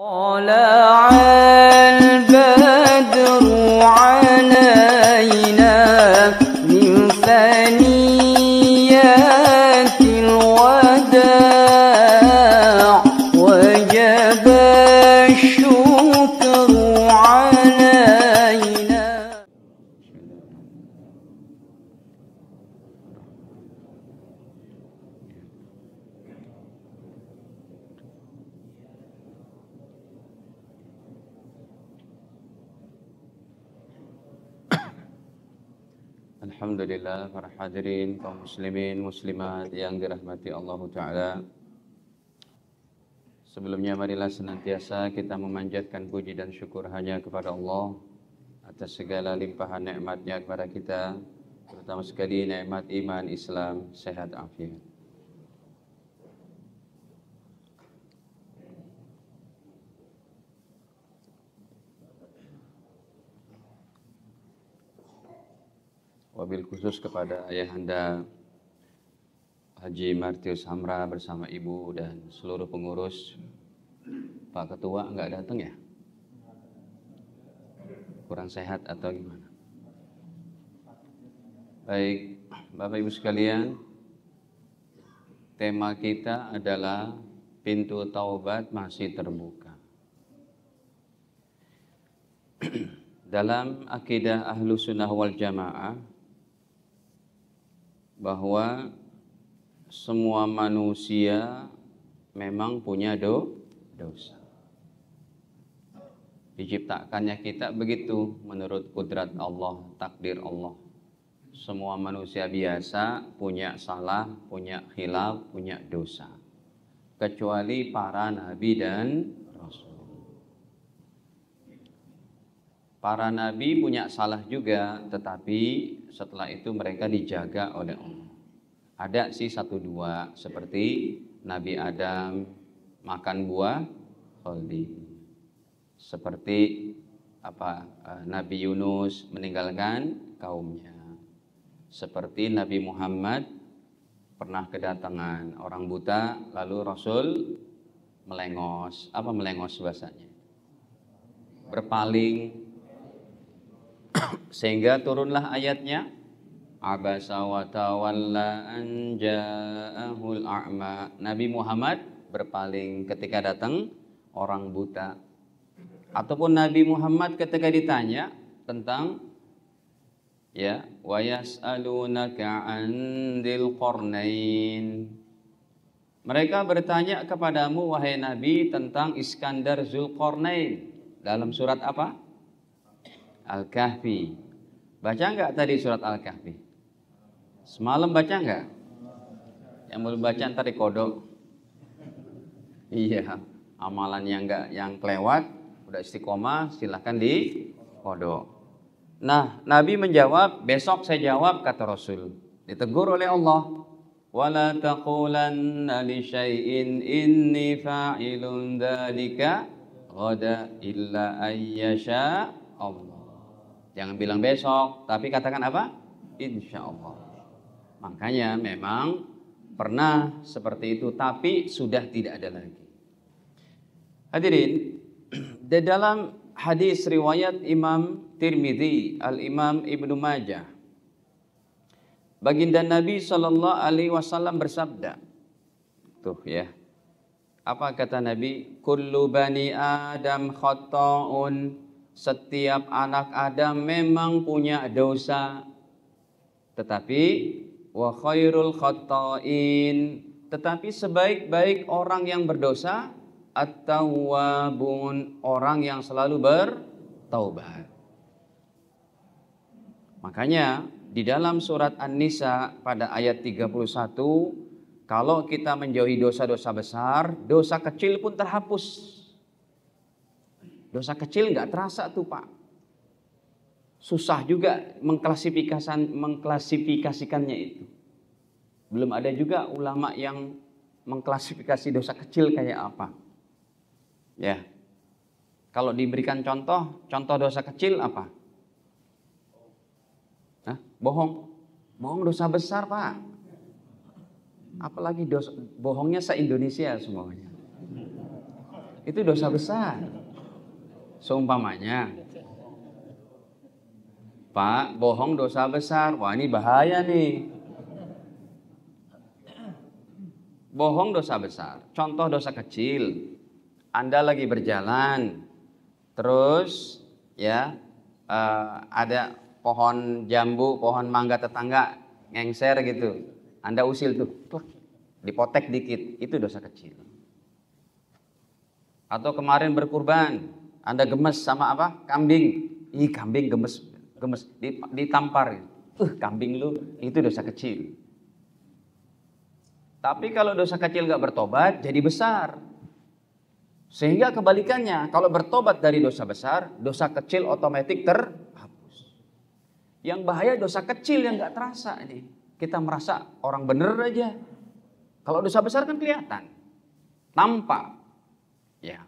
طلع البدر علينا من ثنيات الوداع وجب الشكر علينا. Alhamdulillah, para hadirin kaum muslimin muslimat yang dirahmati Allah Ta'ala. Sebelumnya marilah senantiasa kita memanjatkan puji dan syukur hanya kepada Allah atas segala limpahan nikmatnya kepada kita, terutama sekali nikmat iman, Islam, sehat, afiat. Wabil khusus kepada ayahanda Haji Martius Hamra bersama ibu dan seluruh pengurus. Pak Ketua enggak datang ya? Kurang sehat atau gimana? Baik, Bapak Ibu sekalian, tema kita adalah pintu taubat masih terbuka. Dalam akidah Ahlus Sunnah wal Jamaah bahwa semua manusia memang punya dosa. Diciptakannya kita begitu menurut kudrat Allah, takdir Allah. Semua manusia biasa punya salah, punya khilaf, punya dosa. Kecuali para nabi dan rasul. Para nabi punya salah juga, tetapi setelah itu mereka dijaga oleh Allah. Ada sih satu dua, seperti Nabi Adam makan buah khaldi, seperti Nabi Yunus meninggalkan kaumnya, seperti Nabi Muhammad pernah kedatangan orang buta, lalu Rasul melengos. Apa melengos bahasanya? Berpaling. Sehingga turunlah ayatnya, abasa wa tawalla an ja'ahul a'ma. Nabi Muhammad berpaling ketika datang orang buta. Ataupun Nabi Muhammad ketika ditanya tentang wa yas'alunaka 'anil qarnain. Mereka bertanya kepadamu wahai Nabi tentang Iskandar Zulqarnain. Dalam surat apa? Al-Kahfi. Baca enggak tadi surat Al-Kahfi? Semalam baca enggak? Yang belum baca ntar dikodok. Iya, amalan yang kelewat, udah istiqomah, silahkan dikodok. Nah, Nabi menjawab, besok saya jawab, kata Rasul. Ditegur oleh Allah. Wala taqulanna li syai'in inni fa'ilun dzalika ghada illa ayyasha Allah. Jangan bilang besok, tapi katakan apa? Insya Allah. Makanya memang pernah seperti itu, tapi sudah tidak ada lagi. Hadirin, di dalam hadis riwayat Imam Tirmidzi, Al-Imam Ibnu Majah, baginda Nabi Shallallahu Alaihi Wasallam bersabda, tuh ya, apa kata Nabi? Kullu bani Adam khata'un. Setiap anak Adam memang punya dosa, tetapi wa khairul khata'in, tetapi sebaik-baik orang yang berdosa at-tawwabun, orang yang selalu bertaubat. Makanya di dalam surat An-Nisa pada ayat 31, kalau kita menjauhi dosa-dosa besar, dosa kecil pun terhapus. Dosa kecil nggak terasa tuh Pak. Susah juga mengklasifikasikannya itu. Belum ada juga ulama yang mengklasifikasi dosa kecil kayak apa. Ya. Kalau diberikan contoh dosa kecil apa? Bohong. Bohong dosa besar Pak. Apalagi bohongnya se-Indonesia semuanya. itu dosa besar. Seumpamanya, Pak, bohong dosa besar. Wah, ini bahaya nih. Bohong dosa besar. Contoh dosa kecil. Anda lagi berjalan, terus ya ada pohon jambu, pohon mangga tetangga ngengser gitu. Anda usil tuh, dipotek dikit, itu dosa kecil. Atau kemarin berkurban, Anda gemes sama apa? Kambing. Ih, kambing gemes, ditampar. Kambing lu, itu dosa kecil. Tapi kalau dosa kecil gak bertobat, jadi besar. Sehingga kebalikannya, kalau bertobat dari dosa besar, dosa kecil otomatis terhapus. Yang bahaya dosa kecil yang gak terasa ini. Kita merasa orang bener aja. Kalau dosa besar kan kelihatan, nampak. Ya,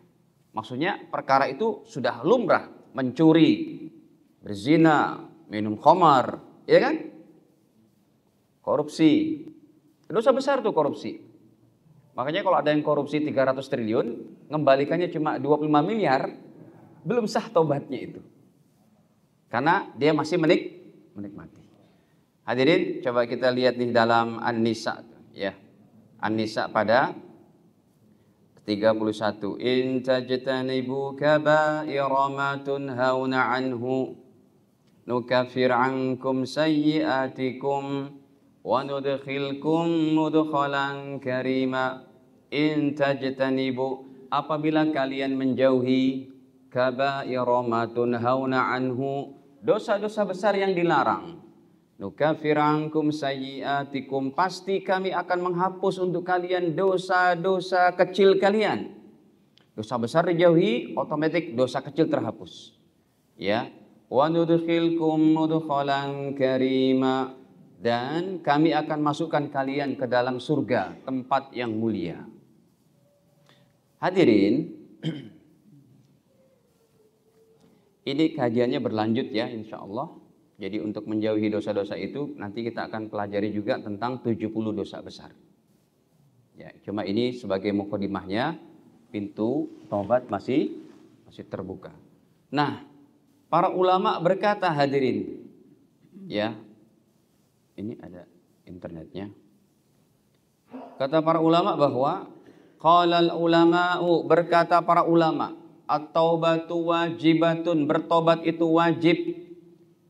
maksudnya perkara itu sudah lumrah, mencuri, berzina, minum khamar, ya kan? Korupsi. Dosa besar tuh korupsi. Makanya kalau ada yang korupsi 300 triliun, ngembalikannya cuma 25 miliar, belum sah tobatnya itu. Karena dia masih menikmati. Hadirin, coba kita lihat di dalam An-Nisa ya. An-Nisa pada 31. In tajtanibu kaba'ira ma tunhauna anhu nukaffir ankum sayyi'atikum wa nudkhilkum mudkhalan karima. In tajtanibu, apabila kalian menjauhi kaba'ira ma tunhauna anhu, dosa-dosa besar yang dilarang, nukaffir ankum sayyi'atikum, pasti kami akan menghapus untuk kalian dosa-dosa kecil kalian. Dosa besar dijauhi, otomatis dosa kecil terhapus. Ya, wa nudkhilkum mudkhalan karima, dan kami akan masukkan kalian ke dalam surga, tempat yang mulia. Hadirin, ini kajiannya berlanjut ya, insyaallah. Jadi untuk menjauhi dosa-dosa itu nanti kita akan pelajari juga tentang 70 dosa besar. Ya, cuma ini sebagai mukadimahnya, pintu taubat masih terbuka. Nah, para ulama berkata, hadirin, ya, ini ada internetnya. Kata para ulama bahwa qalal ulama'u, berkata para ulama, at-taubatu wajibatun, bertobat itu wajib,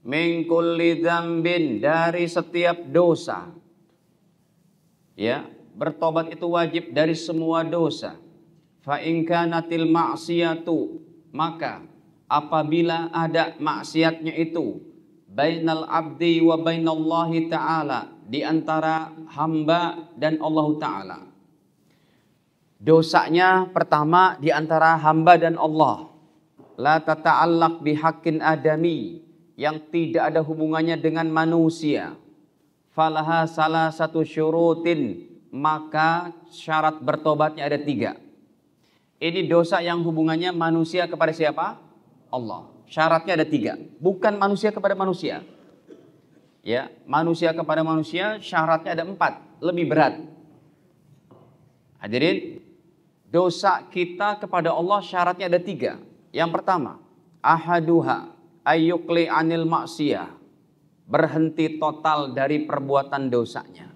min kulli dzambin, dari setiap dosa. Ya, bertobat itu wajib dari semua dosa. Fa in kanatil ma'siyatu, maka apabila ada maksiatnya itu, bainal abdi wa bainallahi ta'ala, di antara hamba dan Allah Ta'ala. Dosanya pertama di antara hamba dan Allah. La tata'allaq bihaqqin adami, yang tidak ada hubungannya dengan manusia. Falaha salah satu syurutin, maka syarat bertobatnya ada 3. Ini dosa yang hubungannya manusia kepada siapa? Allah. Syaratnya ada 3, bukan manusia kepada manusia. Ya, manusia kepada manusia syaratnya ada 4, lebih berat. Hadirin, dosa kita kepada Allah syaratnya ada 3. Yang pertama, ahaduha ayyukli anil maksiyah, berhenti total dari perbuatan dosanya.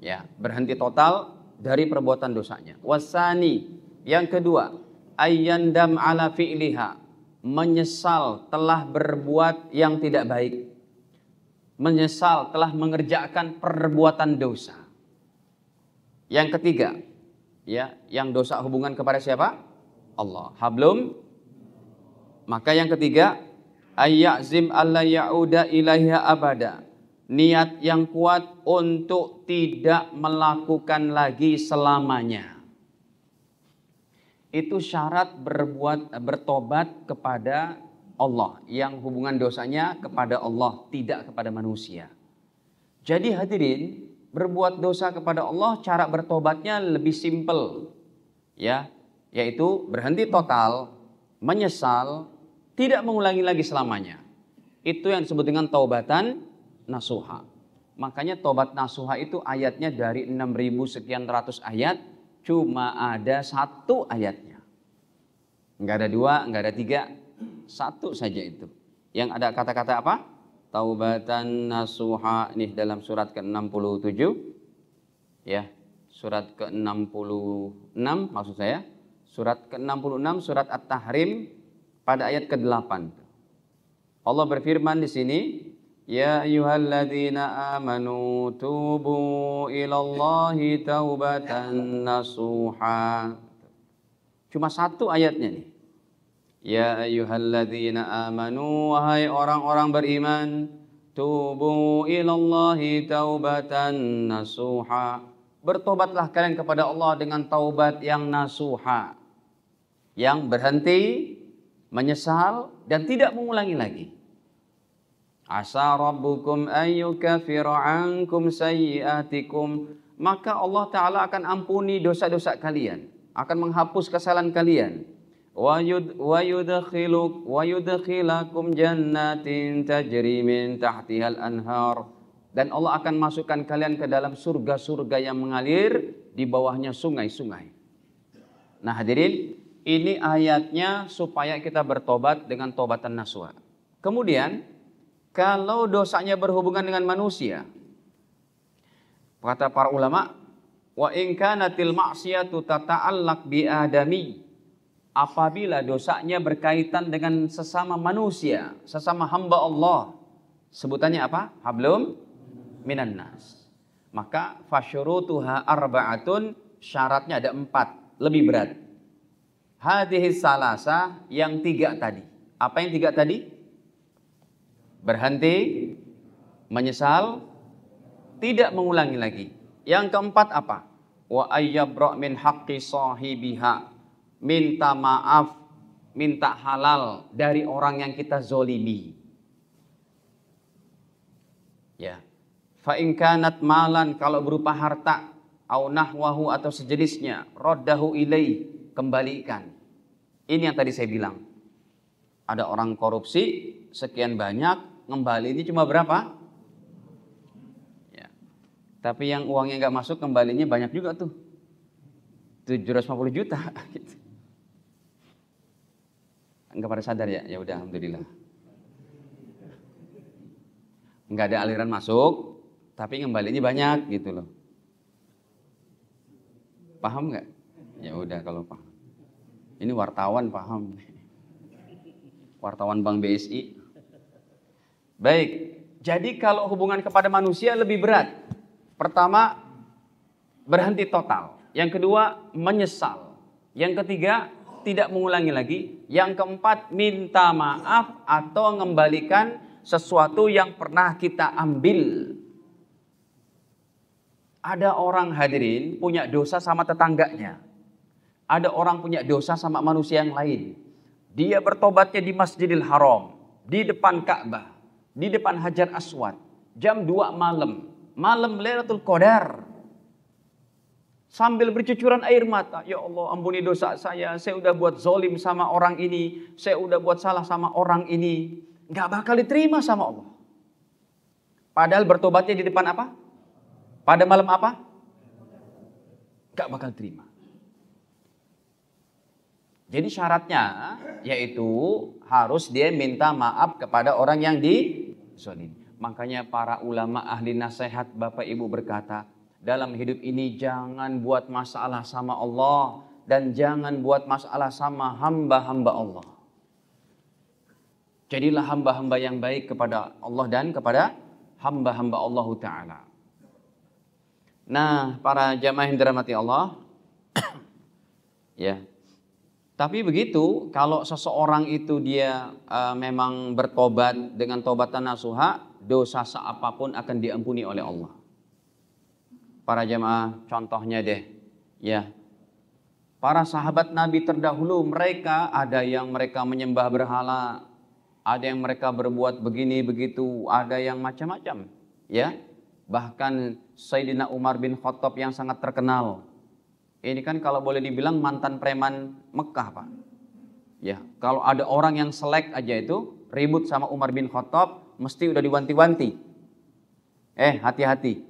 Ya, berhenti total dari perbuatan dosanya. Wasani, yang kedua, ayyandam ala fi'liha, menyesal telah berbuat yang tidak baik, menyesal telah mengerjakan perbuatan dosa. Yang ketiga, ya, yang dosa hubungan kepada siapa? Allah. Hablum. Maka yang ketiga, ayyazim alla ya'uda ilaiha abada, niat yang kuat untuk tidak melakukan lagi selamanya. Itu syarat bertobat kepada Allah, yang hubungan dosanya kepada Allah, tidak kepada manusia. Jadi hadirin, berbuat dosa kepada Allah, cara bertobatnya lebih simpel, ya, yaitu berhenti total, menyesal, tidak mengulangi lagi selamanya. Itu yang disebut dengan taubatan nasuha. Makanya taubat nasuha itu ayatnya dari 6.000 sekian ratus ayat, cuma ada satu ayatnya. Enggak ada dua, enggak ada tiga, satu saja itu. Yang ada kata-kata apa? Taubatan nasuha, ini dalam surat ke-67 ya, surat ke-66 maksud saya, surat ke-66 surat At-Tahrim pada ayat ke-8. Allah berfirman di sini, ya ayyuhalladzina amanu tubu ilallahi taubatan nasuha. Cuma satu ayatnya nih. Ya ayyuhalladzina amanu, wahai orang-orang beriman, tubu ilallahi taubatan nasuha. Bertobatlah kalian kepada Allah dengan taubat yang nasuha, yang berhenti, menyesal dan tidak mengulangi lagi. Asa rabbukum ayyukaffira ankum sayyiatikum, maka Allah Ta'ala akan ampuni dosa-dosa kalian, akan menghapus kesalahan kalian. Wa yudkhilakum jannatin tajri min tahtihal anhar, dan Allah akan masukkan kalian ke dalam surga-surga yang mengalir di bawahnya sungai-sungai. Nah hadirin, ini ayatnya supaya kita bertobat dengan tobatan nasuha. Kemudian kalau dosanya berhubungan dengan manusia, kata para ulama, wa in kanatil ma'siyatu tata'allaq bi adami, apabila dosanya berkaitan dengan sesama manusia, sesama hamba Allah, sebutannya apa? Hablum minan nas. Maka fasyurutuha arba'atun, syaratnya ada 4, lebih berat. Hadhis salasa, yang 3 tadi. Apa yang 3 tadi? Berhenti, menyesal, tidak mengulangi lagi. Yang keempat apa? Wa ayyabra min haqqi sahibiha, minta maaf, minta halal dari orang yang kita zolimi. Ya. Fa in kanat malan, kalau berupa harta, au nahwahu atau sejenisnya, raddahu ilai, kembalikan. Ini yang tadi saya bilang. Ada orang korupsi sekian banyak, ngembalinya cuma berapa? Ya. Tapi yang uangnya nggak masuk, kembalinya banyak juga tuh. 750 juta gitu. Enggak pada sadar ya? Ya udah, alhamdulillah. Enggak ada aliran masuk, tapi ngembalinya banyak gitu loh. Paham nggak? Ya udah kalau paham. Ini wartawan paham. Wartawan Bank BSI. Baik, jadi kalau hubungan kepada manusia lebih berat. Pertama, berhenti total. Yang kedua, menyesal. Yang ketiga, tidak mengulangi lagi. Yang keempat, minta maaf atau mengembalikan sesuatu yang pernah kita ambil. Ada orang hadirin punya dosa sama tetangganya. Ada orang punya dosa sama manusia yang lain. Dia bertobatnya di Masjidil Haram, di depan Ka'bah, di depan Hajar Aswad, jam 2 malam, malam Lailatul Qadar. Sambil bercucuran air mata, ya Allah ampuni dosa saya udah buat zolim sama orang ini, saya udah buat salah sama orang ini. Gak bakal diterima sama Allah. Padahal bertobatnya di depan apa? Pada malam apa? Gak bakal terima. Jadi syaratnya yaitu harus dia minta maaf kepada orang yang dizolim. Makanya para ulama ahli nasihat Bapak Ibu berkata, dalam hidup ini jangan buat masalah sama Allah dan jangan buat masalah sama hamba-hamba Allah. Jadilah hamba-hamba yang baik kepada Allah dan kepada hamba-hamba Allah Ta'ala. Nah, para jamaah yang dirahmati Allah, ya. Tapi begitu, kalau seseorang itu dia memang bertobat dengan tobatan nasuha, dosa seapapun akan diampuni oleh Allah. Para jamaah, contohnya deh, ya. Para sahabat Nabi terdahulu, mereka ada yang mereka menyembah berhala, ada yang mereka berbuat begini begitu, ada yang macam-macam, ya. Bahkan Sayyidina Umar bin Khattab yang sangat terkenal. Ini kan kalau boleh dibilang mantan preman Mekah, Pak. Ya, kalau ada orang yang selek aja itu ribut sama Umar bin Khattab, mesti udah diwanti-wanti. Hati-hati.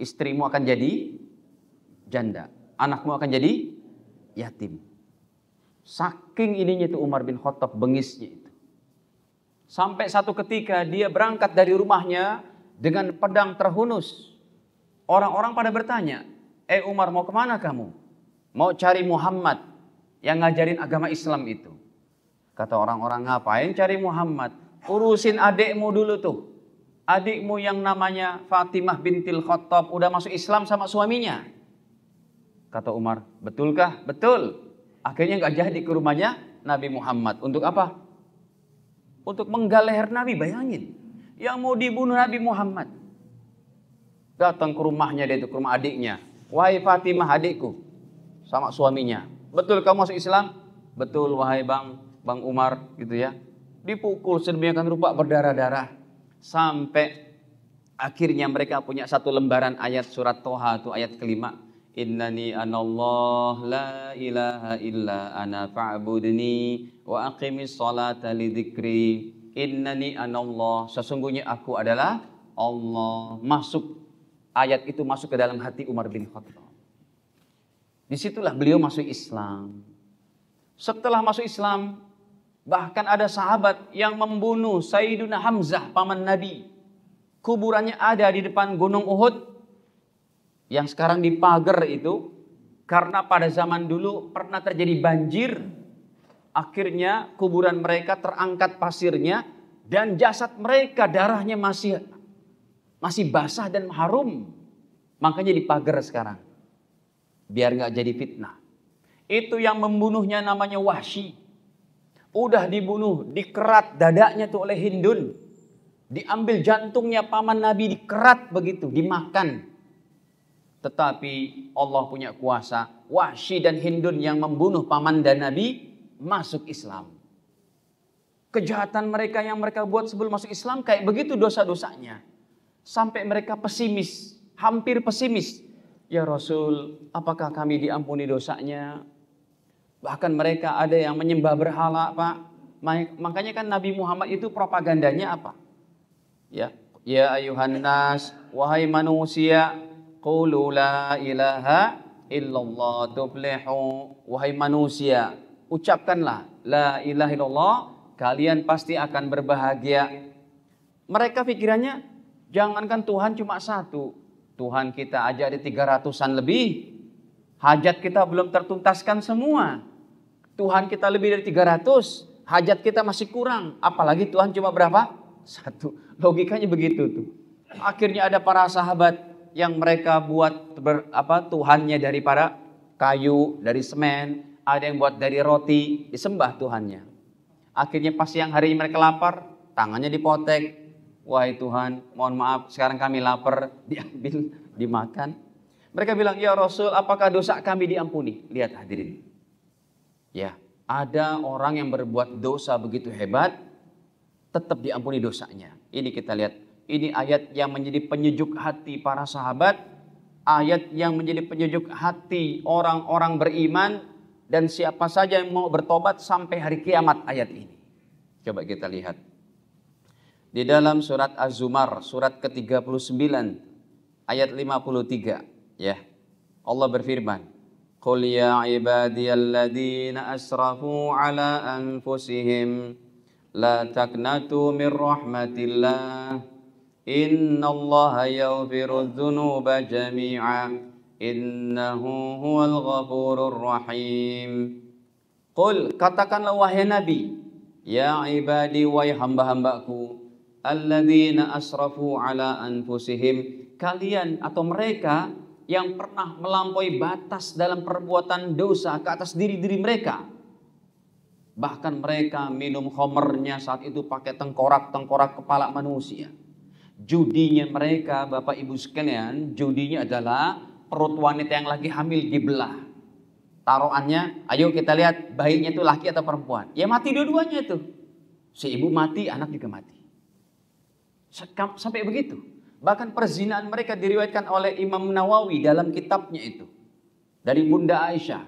Istrimu akan jadi janda. anakmu akan jadi yatim. Saking ininya itu Umar bin Khattab, bengisnya itu. Sampai satu ketika dia berangkat dari rumahnya dengan pedang terhunus. Orang-orang pada bertanya, Umar, mau kemana kamu? Mau cari Muhammad yang ngajarin agama Islam itu. Kata orang-orang, ngapain cari Muhammad? Urusin adikmu dulu tuh. Adikmu yang namanya Fatimah bintil Khattab udah masuk Islam sama suaminya. Kata Umar, betulkah? Betul. Akhirnya gak jadi ke rumahnya Nabi Muhammad. Untuk apa? Untuk menggal leher Nabi, bayangin. Yang mau dibunuh Nabi Muhammad. Datang ke rumahnya, dia itu ke rumah adiknya. Wahai Fatimah adikku, sama suaminya. Betul kamu masuk Islam? Betul wahai Bang Umar, gitu ya. Dipukul sedemikian rupa berdarah-darah. Sampai akhirnya mereka punya satu lembaran ayat surat Toha, itu ayat kelima. Innani anallah la ilaha illa ana fa'budni wa aqimis salata lidzikri. Innani anallah, sesungguhnya aku adalah Allah. Ayat itu masuk ke dalam hati Umar bin Khattab. Disitulah beliau masuk Islam. Setelah masuk Islam, bahkan ada sahabat yang membunuh Sayyiduna Hamzah, paman Nabi. Kuburannya ada di depan Gunung Uhud. Yang sekarang dipagar itu, karena pada zaman dulu pernah terjadi banjir. Akhirnya kuburan mereka terangkat pasirnya, dan jasad mereka darahnya masih basah dan harum. Makanya dipagar sekarang, biar gak jadi fitnah. Itu yang membunuhnya namanya Wahsy. Udah dibunuh, dikerat dadanya tuh oleh Hindun. Diambil jantungnya paman Nabi, dikerat begitu, dimakan. Tetapi Allah punya kuasa. Wahsy dan Hindun yang membunuh paman dan Nabi masuk Islam. Kejahatan mereka yang mereka buat sebelum masuk Islam kayak begitu dosa-dosanya. Sampai mereka pesimis, hampir pesimis. Ya Rasul, apakah kami diampuni dosanya? Bahkan mereka ada yang menyembah berhala, Pak. Makanya kan Nabi Muhammad itu propagandanya apa? Ya ayuhan nas, wahai manusia, qulu la ilaha illallah tuflihu. Wahai manusia, ucapkanlah la ilaha illallah, kalian pasti akan berbahagia. Mereka pikirannya, jangankan Tuhan cuma satu, Tuhan kita aja ada 300-an lebih. Hajat kita belum tertuntaskan semua. Tuhan kita lebih dari 300, hajat kita masih kurang. Apalagi Tuhan cuma berapa? Satu. Logikanya begitu tuh. Akhirnya ada para sahabat yang mereka buat Tuhannya daripada kayu, dari semen, ada yang buat dari roti, disembah Tuhannya. Akhirnya pas siang hari mereka lapar, tangannya dipotek. Wahai Tuhan, mohon maaf, sekarang kami lapar, diambil, dimakan. Mereka bilang, ya Rasul, apakah dosa kami diampuni? Lihat hadirin. Ya, ada orang yang berbuat dosa begitu hebat, tetap diampuni dosanya. Ini kita lihat. Ini ayat yang menjadi penyejuk hati para sahabat. Ayat yang menjadi penyejuk hati orang-orang beriman. Dan siapa saja yang mau bertobat sampai hari kiamat ayat ini. Coba kita lihat. Di dalam surat Az-Zumar, surat ke-39, ayat 53. Ya, Allah berfirman. Qul ya ibadiyalladzina asrafu ala anfusihim. La taqnatu min rahmatillah. Innallaha yaghfiru dzunuba jami'a. Innahu huwal ghafurur rahim. Qul, katakanlah wahai Nabi, ya ibadi, wahai hamba-hambaku, alladzina asrafu ala anfusihim, kalian atau mereka yang pernah melampaui batas dalam perbuatan dosa ke atas diri-diri mereka. Bahkan mereka minum khamrnya saat itu pakai tengkorak-tengkorak kepala manusia. Judinya mereka, Bapak Ibu sekalian, judinya adalah perut wanita yang lagi hamil dibelah. Taruhannya, ayo kita lihat bayinya itu laki atau perempuan. Ya mati dua-duanya itu. Si ibu mati, anak juga mati. Sampai begitu. Bahkan perzinaan mereka diriwayatkan oleh Imam Nawawi dalam kitabnya itu. Dari Bunda Aisyah.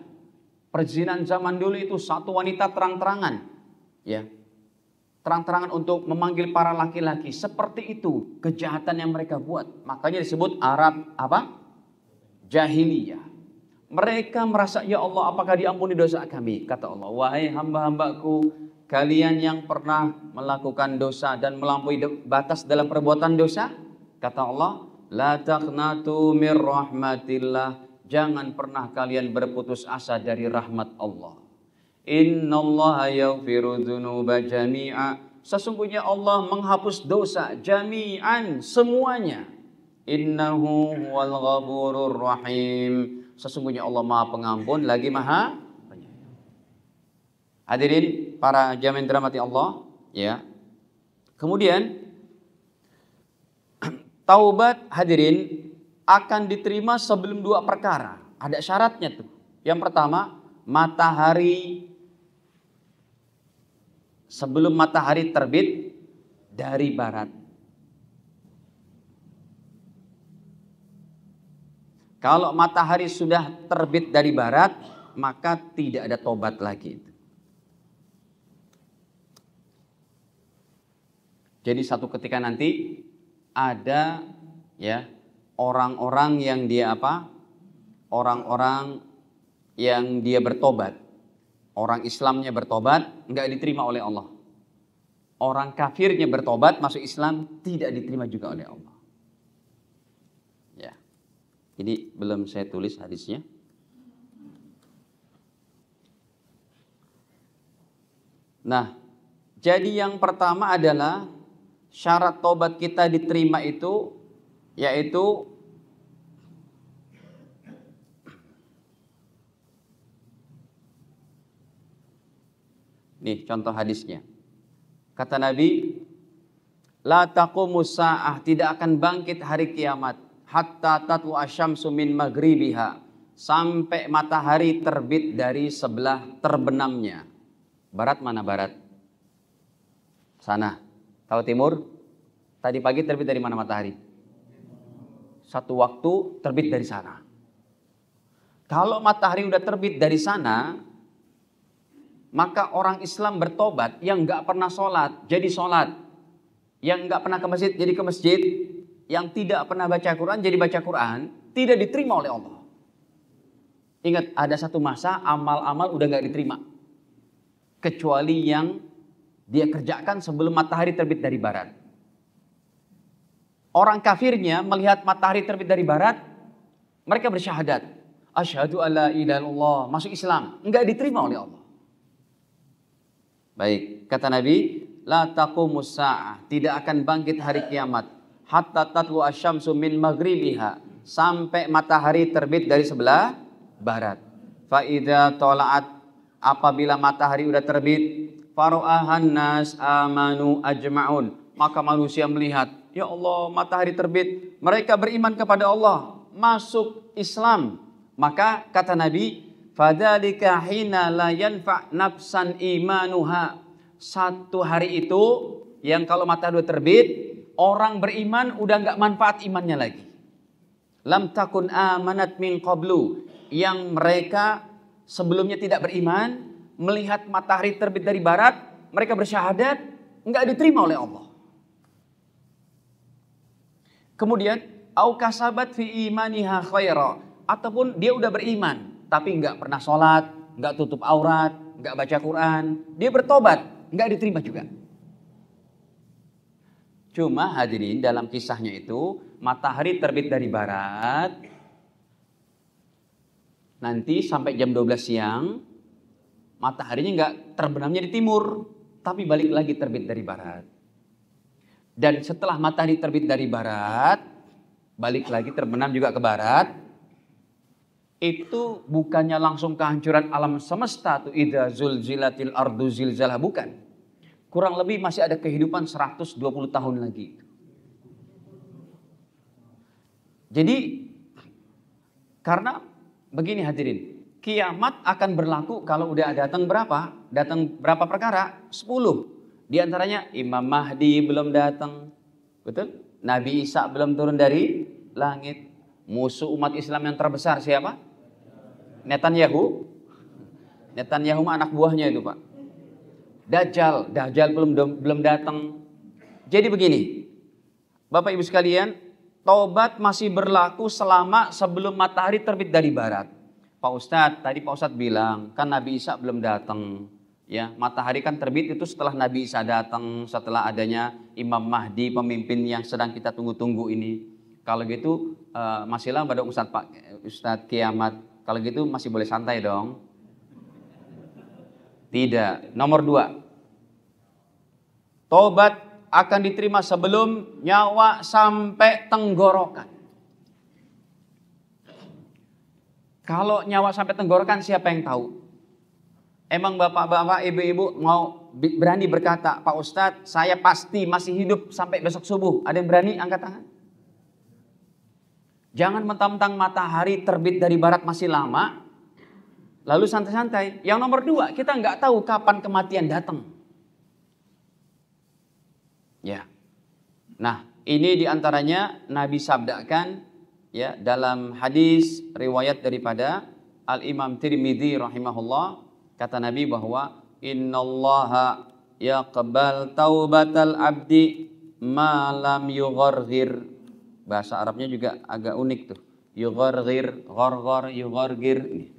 Perzinaan zaman dulu itu satu wanita terang-terangan. Ya. Terang-terangan untuk memanggil para laki-laki. Seperti itu kejahatan yang mereka buat. Makanya disebut Arab apa? Jahiliyah. Mereka merasa, ya Allah, apakah diampuni dosa kami? Kata Allah, wahai hamba-hambaku, kalian yang pernah melakukan dosa dan melampaui batas dalam perbuatan dosa, kata Allah, la taqnatu mir rahmatillah, jangan pernah kalian berputus asa dari rahmat Allah. Innallaha yaghfiru dzunuba jami'a, sesungguhnya Allah menghapus dosa jami'an, semuanya. Innahu huwal ghafurur rahim, sesungguhnya Allah Maha Pengampun lagi Maha Penyayang. Hadirin para jamaah yang dirahmati Allah, ya. Kemudian taubat, hadirin, akan diterima sebelum dua perkara. Ada syaratnya tuh. Yang pertama, sebelum matahari terbit dari barat. Kalau matahari sudah terbit dari barat, maka tidak ada tobat lagi. Jadi satu ketika nanti ada, ya, orang-orang yang dia apa? Orang-orang yang dia bertobat. Orang Islamnya bertobat, enggak diterima oleh Allah. Orang kafirnya bertobat masuk Islam, tidak diterima juga oleh Allah. Ya. Ini belum saya tulis hadisnya. Nah, jadi yang pertama adalah syarat tobat kita diterima itu, yaitu nih contoh hadisnya. Kata Nabi, la taqumus sa'ah, tidak akan bangkit hari kiamat hatta tatlu asyamsu min maghribiha, sampai matahari terbit dari sebelah terbenamnya. Barat mana barat? Sana. Kalau timur, tadi pagi terbit dari mana matahari? Satu waktu terbit dari sana. Kalau matahari udah terbit dari sana, maka orang Islam bertobat yang nggak pernah sholat jadi sholat, yang nggak pernah ke masjid jadi ke masjid, yang tidak pernah baca Quran jadi baca Quran, tidak diterima oleh Allah. Ingat, ada satu masa amal-amal udah nggak diterima, kecuali yang dia kerjakan sebelum matahari terbit dari barat. Orang kafirnya melihat matahari terbit dari barat, mereka bersyahadat, asyhadu alla ilaha illallah, masuk Islam, nggak diterima oleh Allah. Baik, kata Nabi, la taqumus sa'ah, tidak akan bangkit hari kiamat hatta tatlu asyamsu min maghribiha, sampai matahari terbit dari sebelah barat. Fa idza tala'at, apabila matahari udah terbit, fara'ahan nas amanu ajma'un, maka manusia melihat, ya Allah, matahari terbit, mereka beriman kepada Allah, masuk Islam. Maka kata Nabi, fadzalika hina la yanfa' nafsan imanuha, satu hari itu yang kalau matahari terbit, orang beriman udah nggak manfaat imannya lagi. Lam takun amanat min qablu, yang mereka sebelumnya tidak beriman, melihat matahari terbit dari barat, mereka bersyahadat, nggak diterima oleh Allah. Kemudian, au kasabat fi imaniha khaira, ataupun dia udah beriman tapi nggak pernah sholat, nggak tutup aurat, nggak baca Quran, dia bertobat, nggak diterima juga. Cuma hadirin, dalam kisahnya itu matahari terbit dari barat, nanti sampai jam 12 siang mataharinya nggak terbenamnya di timur, tapi balik lagi terbit dari barat. Dan setelah matahari terbit dari barat, balik lagi terbenam juga ke barat. Itu bukannya langsung kehancuran alam semesta tuh, idza zulzilatil ardu zilzalah, bukan. Kurang lebih masih ada kehidupan 120 tahun lagi. Jadi karena begini hadirin, kiamat akan berlaku kalau udah datang berapa? Datang berapa perkara? 10. Di antaranya Imam Mahdi belum datang. Betul? Nabi Isa belum turun dari langit. Musuh umat Islam yang terbesar siapa? Netanyahu. Netanyahu anak buahnya itu, Pak. Dajjal belum datang. Jadi begini, Bapak Ibu sekalian, taubat masih berlaku selama sebelum matahari terbit dari barat. Pak Ustadz, tadi Pak Ustadz bilang, kan Nabi Isa belum datang. Ya, matahari kan terbit itu setelah Nabi Isa datang, setelah adanya Imam Mahdi, pemimpin yang sedang kita tunggu-tunggu ini. Kalau gitu masih lama dong Ustadz kiamat. Kalau gitu masih boleh santai dong. Tidak. Nomor 2. Tobat akan diterima sebelum nyawa sampai tenggorokan. Kalau nyawa sampai tenggorokan siapa yang tahu? Emang bapak-bapak, ibu-ibu mau berani berkata, Pak Ustadz saya pasti masih hidup sampai besok subuh. Ada yang berani angkat tangan? Jangan mentang-mentang matahari terbit dari barat masih lama, lalu santai-santai. Yang nomor 2, kita nggak tahu kapan kematian datang. Ya. Nah, ini diantaranya Nabi sabdakan ya dalam hadis riwayat daripada Al-Imam Tirmidzi rahimahullah, kata Nabi bahwa innallaha yaqbal taubatal abdi ma lam yugharghir. Bahasa Arabnya juga agak unik tuh. Yugharghir, gharghar, yugharghir.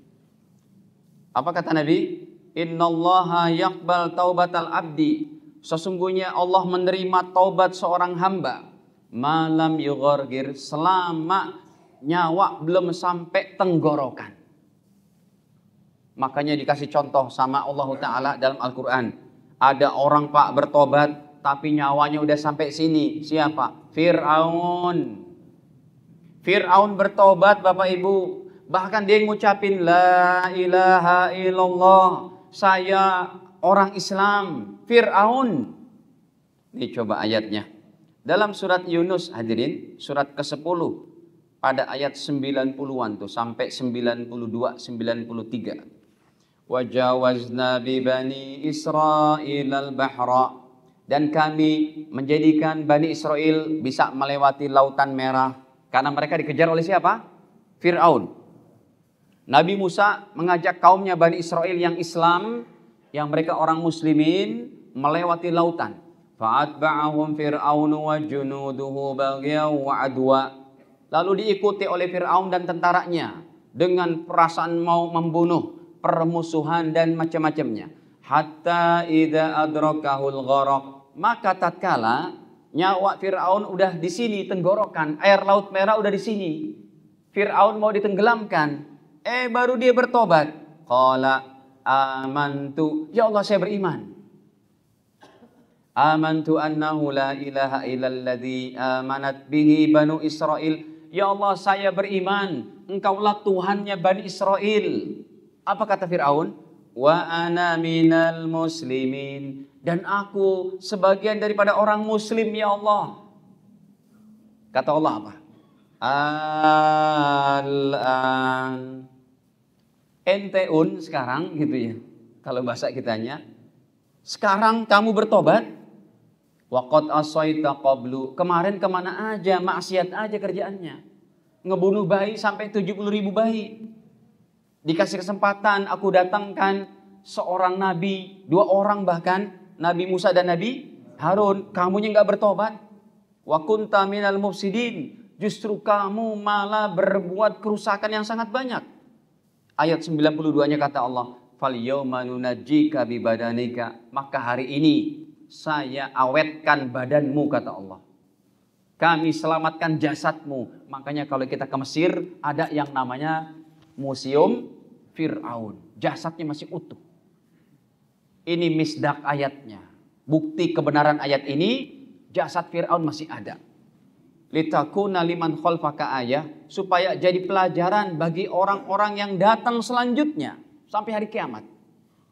Apa kata Nabi? Innallaha yaqbal taubatal abdi. Sesungguhnya Allah menerima taubat seorang hamba malam yugharghir, selama nyawa belum sampai tenggorokan. Makanya dikasih contoh sama Allah Ta'ala dalam Al-Quran. Ada orang Pak bertobat tapi nyawanya udah sampai sini. Siapa? Fir'aun. Fir'aun bertobat Bapak Ibu. Bahkan dia ngucapin la ilaha illallah. Saya orang Islam. Fir'aun. Ini coba ayatnya. Dalam surat Yunus hadirin. Surat ke-10. Pada ayat 90-an tuh. Sampai 92, 93. Wajawazna bi bani Israil al-bahra, dan kami menjadikan Bani Israel bisa melewati lautan merah karena mereka dikejar oleh siapa? Fir'aun. Nabi Musa mengajak kaumnya Bani Israel yang Islam, yang mereka orang muslimin, melewati lautan. Fa'atba'ahum fir'aun wa junuduhu baghyaw wa adwa. Lalu diikuti oleh Fir'aun dan tentaranya dengan perasaan mau membunuh, permusuhan dan macam-macamnya. Hatta idza adrakahul gharaq, maka tatkala nyawa Firaun udah di sini tenggorokan, air laut merah udah di sini. Firaun mau ditenggelamkan, baru dia bertobat. Qala amantu, ya Allah saya beriman. Amantu annahu la ilaha illalladzi amanat bihi banu Israil. Ya Allah saya beriman, Engkaulah Tuhannya Bani Israel. Apa kata Fir'aun? Wa ana minal muslimin. Dan aku sebagian daripada orang muslim ya Allah. Kata Allah apa? Al-an. Enteun sekarang gitu ya. Kalau bahasa kitanya. Sekarang kamu bertobat. Waqad asaita qablu. Kemarin kemana aja, maksiat aja kerjaannya. Ngebunuh bayi sampai 70.000 bayi. Dikasih kesempatan, aku datangkan seorang nabi, 2 orang bahkan, Nabi Musa dan Nabi Harun. Kamunya nggak bertobat. Wa kunta minal mufsidin. Justru kamu malah berbuat kerusakan yang sangat banyak. Ayat 92-nya kata Allah, fal yauma nunajjika bi badanika. Maka hari ini saya awetkan badanmu, kata Allah. Kami selamatkan jasadmu. Makanya kalau kita ke Mesir ada yang namanya Museum Fir'aun. Jasadnya masih utuh. Ini misdak ayatnya. Bukti kebenaran ayat ini, jasad Fir'aun masih ada. Litakuna liman khalfaka ayah, supaya jadi pelajaran bagi orang-orang yang datang selanjutnya sampai hari kiamat.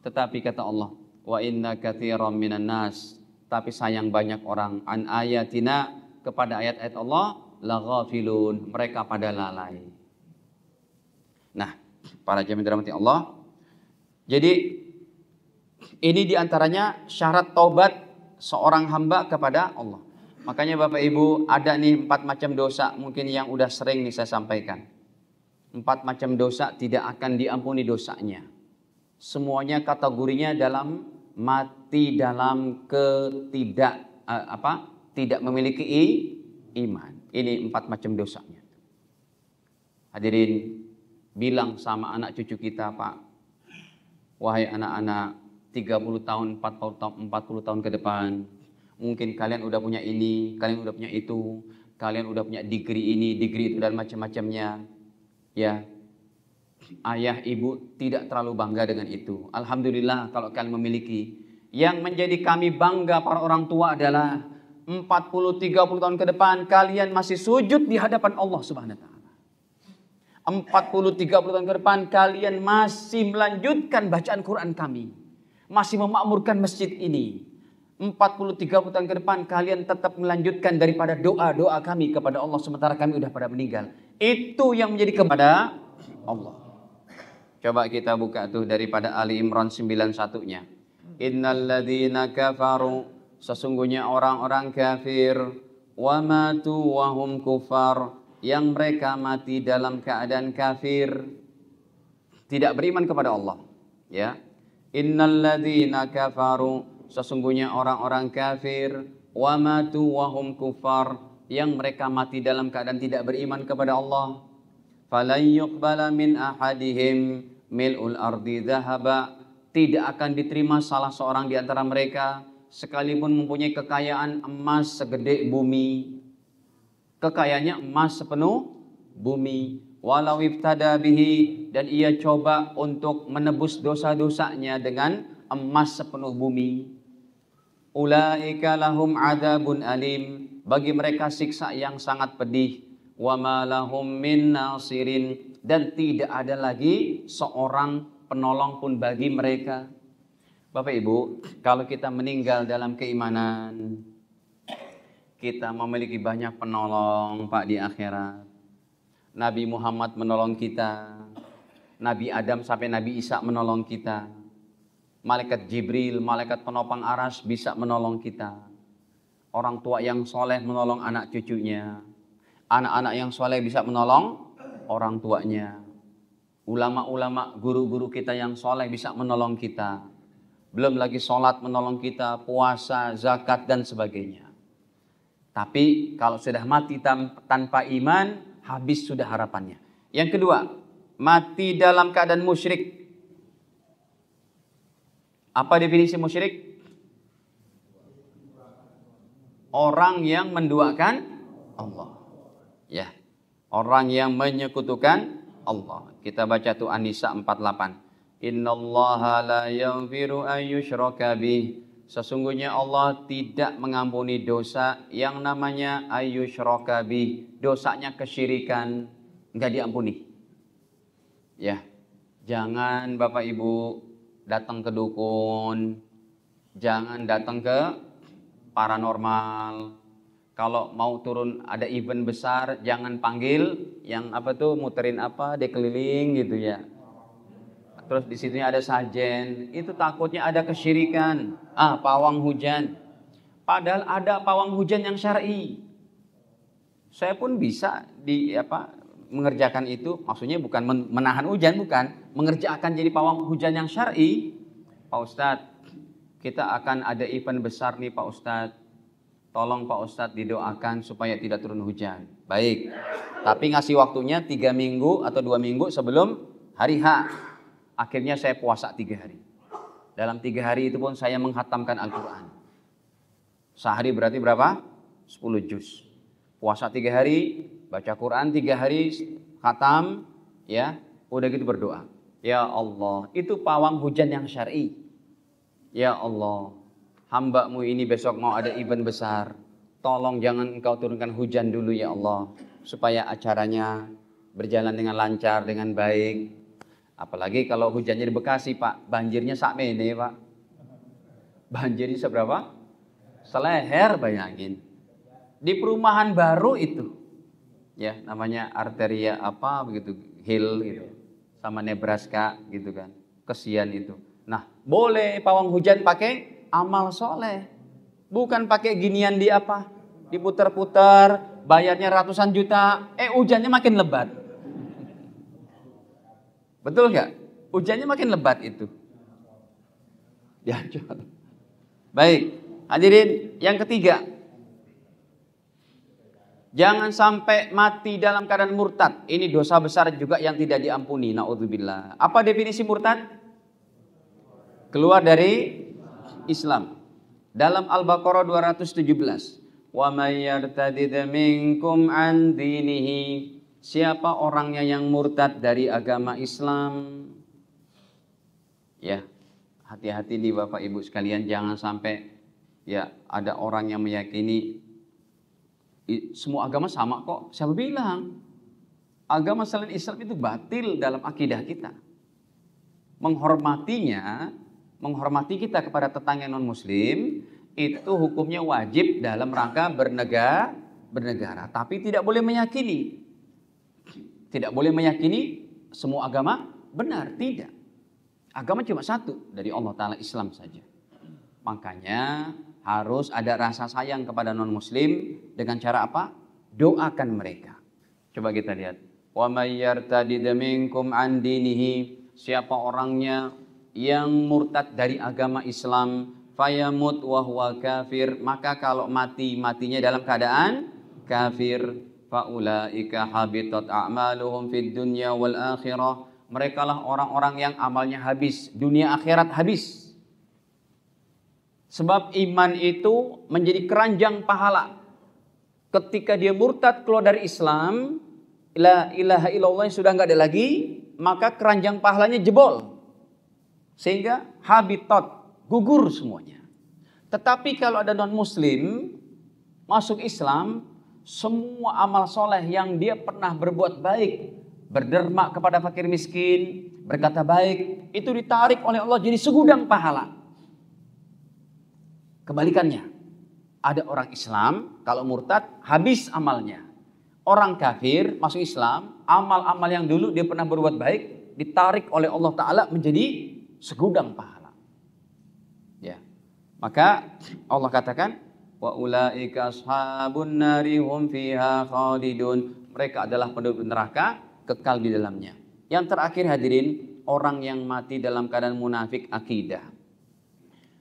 Tetapi kata Allah, wa inna katsiran minan nas, tapi sayang banyak orang an ayatina, kepada ayat-ayat Allah laghafilun, mereka pada lalai. Nah, para jemaah dirahmati Allah. Jadi ini diantaranya syarat taubat seorang hamba kepada Allah. Makanya Bapak Ibu ada nih 4 macam dosa mungkin yang udah sering nih saya sampaikan. 4 macam dosa tidak akan diampuni dosanya. Semuanya kategorinya dalam mati dalam tidak memiliki iman. Ini 4 macam dosanya. Hadirin, bilang sama anak cucu kita, Pak, wahai anak-anak 30 tahun, 40 tahun ke depan, mungkin kalian udah punya ini, kalian udah punya itu, kalian udah punya degree ini, degree itu dan macam-macamnya. Ya, ayah ibu tidak terlalu bangga dengan itu. Alhamdulillah kalau kalian memiliki. Yang menjadi kami bangga para orang tua adalah 40-30 tahun ke depan kalian masih sujud di hadapan Allah Subhanahu wa taala. 40-30 tahun ke depan kalian masih melanjutkan bacaan Quran kami. Masih memakmurkan masjid ini. 40-30 tahun ke depan kalian tetap melanjutkan daripada doa-doa kami kepada Allah sementara kami udah pada meninggal. Itu yang menjadi kepada Allah. Coba kita buka tuh daripada Ali Imran 91-nya. Innalladzina kafaru, sesungguhnya orang-orang kafir, wa matu wa hum kufar, yang mereka mati dalam keadaan kafir, tidak beriman kepada Allah. Ya, innalladzina kafaru, sesungguhnya orang-orang kafir, wa matu wa hum kufar, yang mereka mati dalam keadaan tidak beriman kepada Allah. Falan yuqbala min ahadihim mil'ul ardi dhahaba, tidak akan diterima salah seorang di antara mereka sekalipun mempunyai kekayaan emas segede bumi. Kekayaannya emas sepenuh bumi. Walau ibtada bihi, dan ia coba untuk menebus dosa-dosanya dengan emas sepenuh bumi. Ulaika lahum adzabun alim, bagi mereka siksa yang sangat pedih. Wa ma lahum min nasirin, dan tidak ada lagi seorang penolong pun bagi mereka. Bapak Ibu, kalau kita meninggal dalam keimanan, kita memiliki banyak penolong, Pak, di akhirat. Nabi Muhammad menolong kita, Nabi Adam sampai Nabi Isa menolong kita, malaikat Jibril, malaikat penopang aras bisa menolong kita. Orang tua yang soleh menolong anak cucunya, anak-anak yang soleh bisa menolong orang tuanya. Ulama-ulama, guru-guru kita yang soleh bisa menolong kita. Belum lagi sholat menolong kita, puasa, zakat, dan sebagainya. Tapi kalau sudah mati tanpa iman, habis sudah harapannya. Yang kedua, mati dalam keadaan musyrik. Apa definisi musyrik? Orang yang menduakan Allah. Ya, orang yang menyekutukan Allah. Kita baca tuh An-Nisa 48. Innallaha la yaghfiru an yushraka bih. Sesungguhnya Allah tidak mengampuni dosa yang namanya ayyushraka bih. Dosanya kesyirikan, enggak diampuni. Ya. Jangan Bapak Ibu datang ke dukun. Jangan datang ke paranormal. Kalau mau turun ada event besar, jangan panggil yang apa tuh muterin apa, dia keliling gitu ya. Terus di situ ada sajen, itu takutnya ada kesyirikan. Pawang hujan. Padahal ada pawang hujan yang syar'i. Saya pun bisa mengerjakan itu, maksudnya bukan menahan hujan, bukan, mengerjakan jadi pawang hujan yang syar'i. Pak Ustadz, kita akan ada event besar nih Pak Ustadz. Tolong Pak Ustadz didoakan supaya tidak turun hujan. Baik, tapi ngasih waktunya 3 minggu atau 2 minggu sebelum hari H. Akhirnya saya puasa 3 hari. Dalam 3 hari itu pun saya menghatamkan Al-Quran. Sehari berarti berapa? 10 juz. Puasa 3 hari, baca Quran 3 hari, khatam, ya, udah gitu berdoa. Ya Allah, itu pawang hujan yang syar'i. Ya Allah, hamba-Mu ini besok mau ada event besar. Tolong jangan Engkau turunkan hujan dulu ya Allah, supaya acaranya berjalan dengan lancar, dengan baik. Apalagi kalau hujannya di Bekasi, Pak, banjirnya sakmene, Pak. Banjirnya seberapa? Seleher, bayangin. Di perumahan baru itu, ya, namanya arteria apa begitu, Hill gitu, sama Nebraska gitu kan. Kesian itu. Nah, boleh pawang hujan pakai amal soleh, bukan pakai ginian di apa, diputar-putar, bayarnya ratusan juta, hujannya makin lebat. Betul nggak? Hujannya makin lebat itu. Ya, baik, hadirin yang ketiga, Jangan sampai mati dalam keadaan murtad. Ini dosa besar juga yang tidak diampuni. Na'udzubillah. Apa definisi murtad? Keluar dari Islam. Dalam Al-Baqarah 217. Wa may yartadid minkum an dinihi. Siapa orangnya yang murtad dari agama Islam? Ya, hati-hati nih Bapak Ibu sekalian, jangan sampai ya ada orang yang meyakini semua agama sama kok. Siapa bilang? Agama selain Islam itu batil dalam akidah kita. Menghormati kita kepada tetangga non-muslim itu hukumnya wajib dalam rangka bernegara. Tapi tidak boleh meyakini. Tidak boleh meyakini semua agama benar, tidak. Agama cuma satu, dari Allah Ta'ala, Islam saja. Makanya harus ada rasa sayang kepada non-muslim dengan cara apa? Doakan mereka. Coba kita lihat. Wa may yartadid minkum an dinihi. Siapa orangnya yang murtad dari agama Islam, fayamut wa huwa kafir, maka kalau matinya dalam keadaan kafir, faulaika habitat a'maluhum fid dunya wal akhirah. Mereka lah orang-orang yang amalnya habis, dunia akhirat habis. Sebab iman itu menjadi keranjang pahala. Ketika dia murtad keluar dari Islam, la ilaha illallah sudah enggak ada lagi, maka keranjang pahalanya jebol. Sehingga habitat, gugur semuanya. Tetapi kalau ada non-muslim masuk Islam, semua amal soleh yang dia pernah berbuat baik, berderma kepada fakir miskin, berkata baik, itu ditarik oleh Allah jadi segudang pahala. Kebalikannya, ada orang Islam kalau murtad habis amalnya. Orang kafir masuk Islam, amal-amal yang dulu dia pernah berbuat baik ditarik oleh Allah Ta'ala menjadi segudang pahala. Ya, maka Allah katakan, wa ulaika ashabun nari hum fiha khalidun. Mereka adalah penduduk neraka, kekal di dalamnya. Yang terakhir hadirin, orang yang mati dalam keadaan munafik akidah.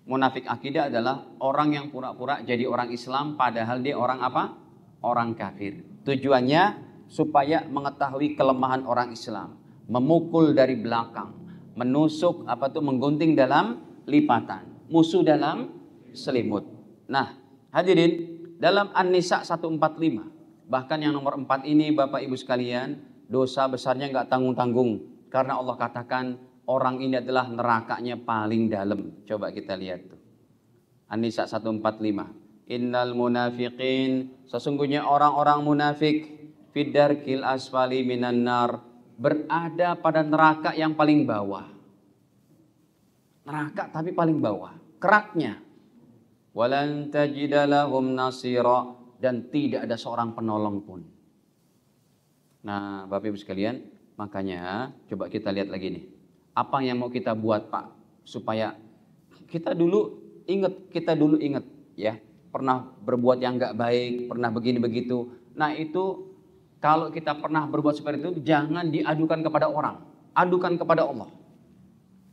Munafik akidah adalah orang yang pura-pura jadi orang Islam padahal dia orang apa? Orang kafir. Tujuannya supaya mengetahui kelemahan orang Islam, memukul dari belakang, menusuk menggunting dalam lipatan, musuh dalam selimut. Nah, hadirin, dalam An-Nisa 145, bahkan yang nomor 4 ini Bapak Ibu sekalian, dosa besarnya nggak tanggung-tanggung. Karena Allah katakan orang ini adalah nerakanya paling dalam. Coba kita lihat tuh. An-Nisa 145. Innal munafiqin, sesungguhnya orang-orang munafik, fiddarkil asfali minan nar, berada pada neraka yang paling bawah. Neraka tapi paling bawah, keraknya. Walan tajida lahum nasira, dan tidak ada seorang penolong pun. Nah, Bapak Ibu sekalian, makanya coba kita lihat lagi nih. Apa yang mau kita buat, Pak, supaya kita dulu ingat ya, pernah berbuat yang enggak baik, pernah begini begitu. Nah, itu kalau kita pernah berbuat seperti itu, jangan diadukan kepada orang, adukan kepada Allah.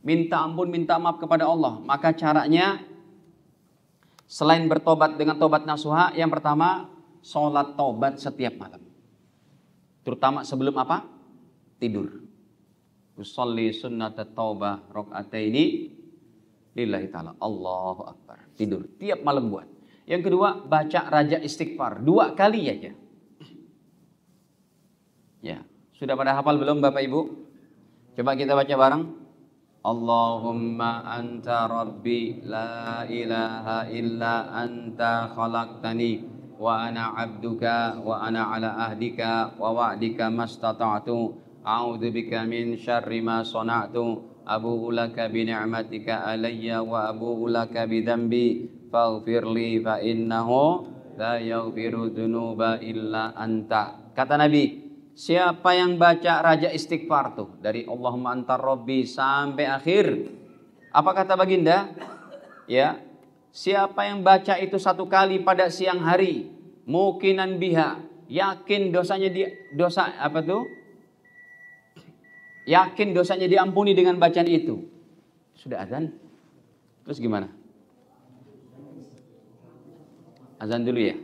Minta ampun, minta maaf kepada Allah. Maka caranya selain bertobat dengan tobat nasuha, yang pertama sholat tobat setiap malam. Terutama sebelum apa? Tidur. Usolli sunnata taubah rakaataini lillahi ta'ala. Allahu akbar. Tidur. Tiap malam buat. Yang kedua, baca raja istighfar 2 kali aja. Ya, sudah pada hafal belum Bapak Ibu? Coba kita baca bareng. Allahumma anta rabbi la ilaha illa anta khalaqtani wa ana abduka wa ana ala ahdika wa wa'dika mastata'tu a'udzu bika min syarri ma sana'tu abu'u laka bi ni'matika alayya wa abu'u laka bi dzambi faghfirli fa innahu la yaghfiru dzunuba illa anta. Kata Nabi, siapa yang baca raja istighfar tuh dari Allahumma antar rabbi sampai akhir, apa kata baginda? Ya, siapa yang baca itu 1 kali pada siang hari, mukinan biha, yakin dosanya yakin dosanya diampuni dengan bacaan itu. Sudah azan? Terus gimana? Azan dulu ya.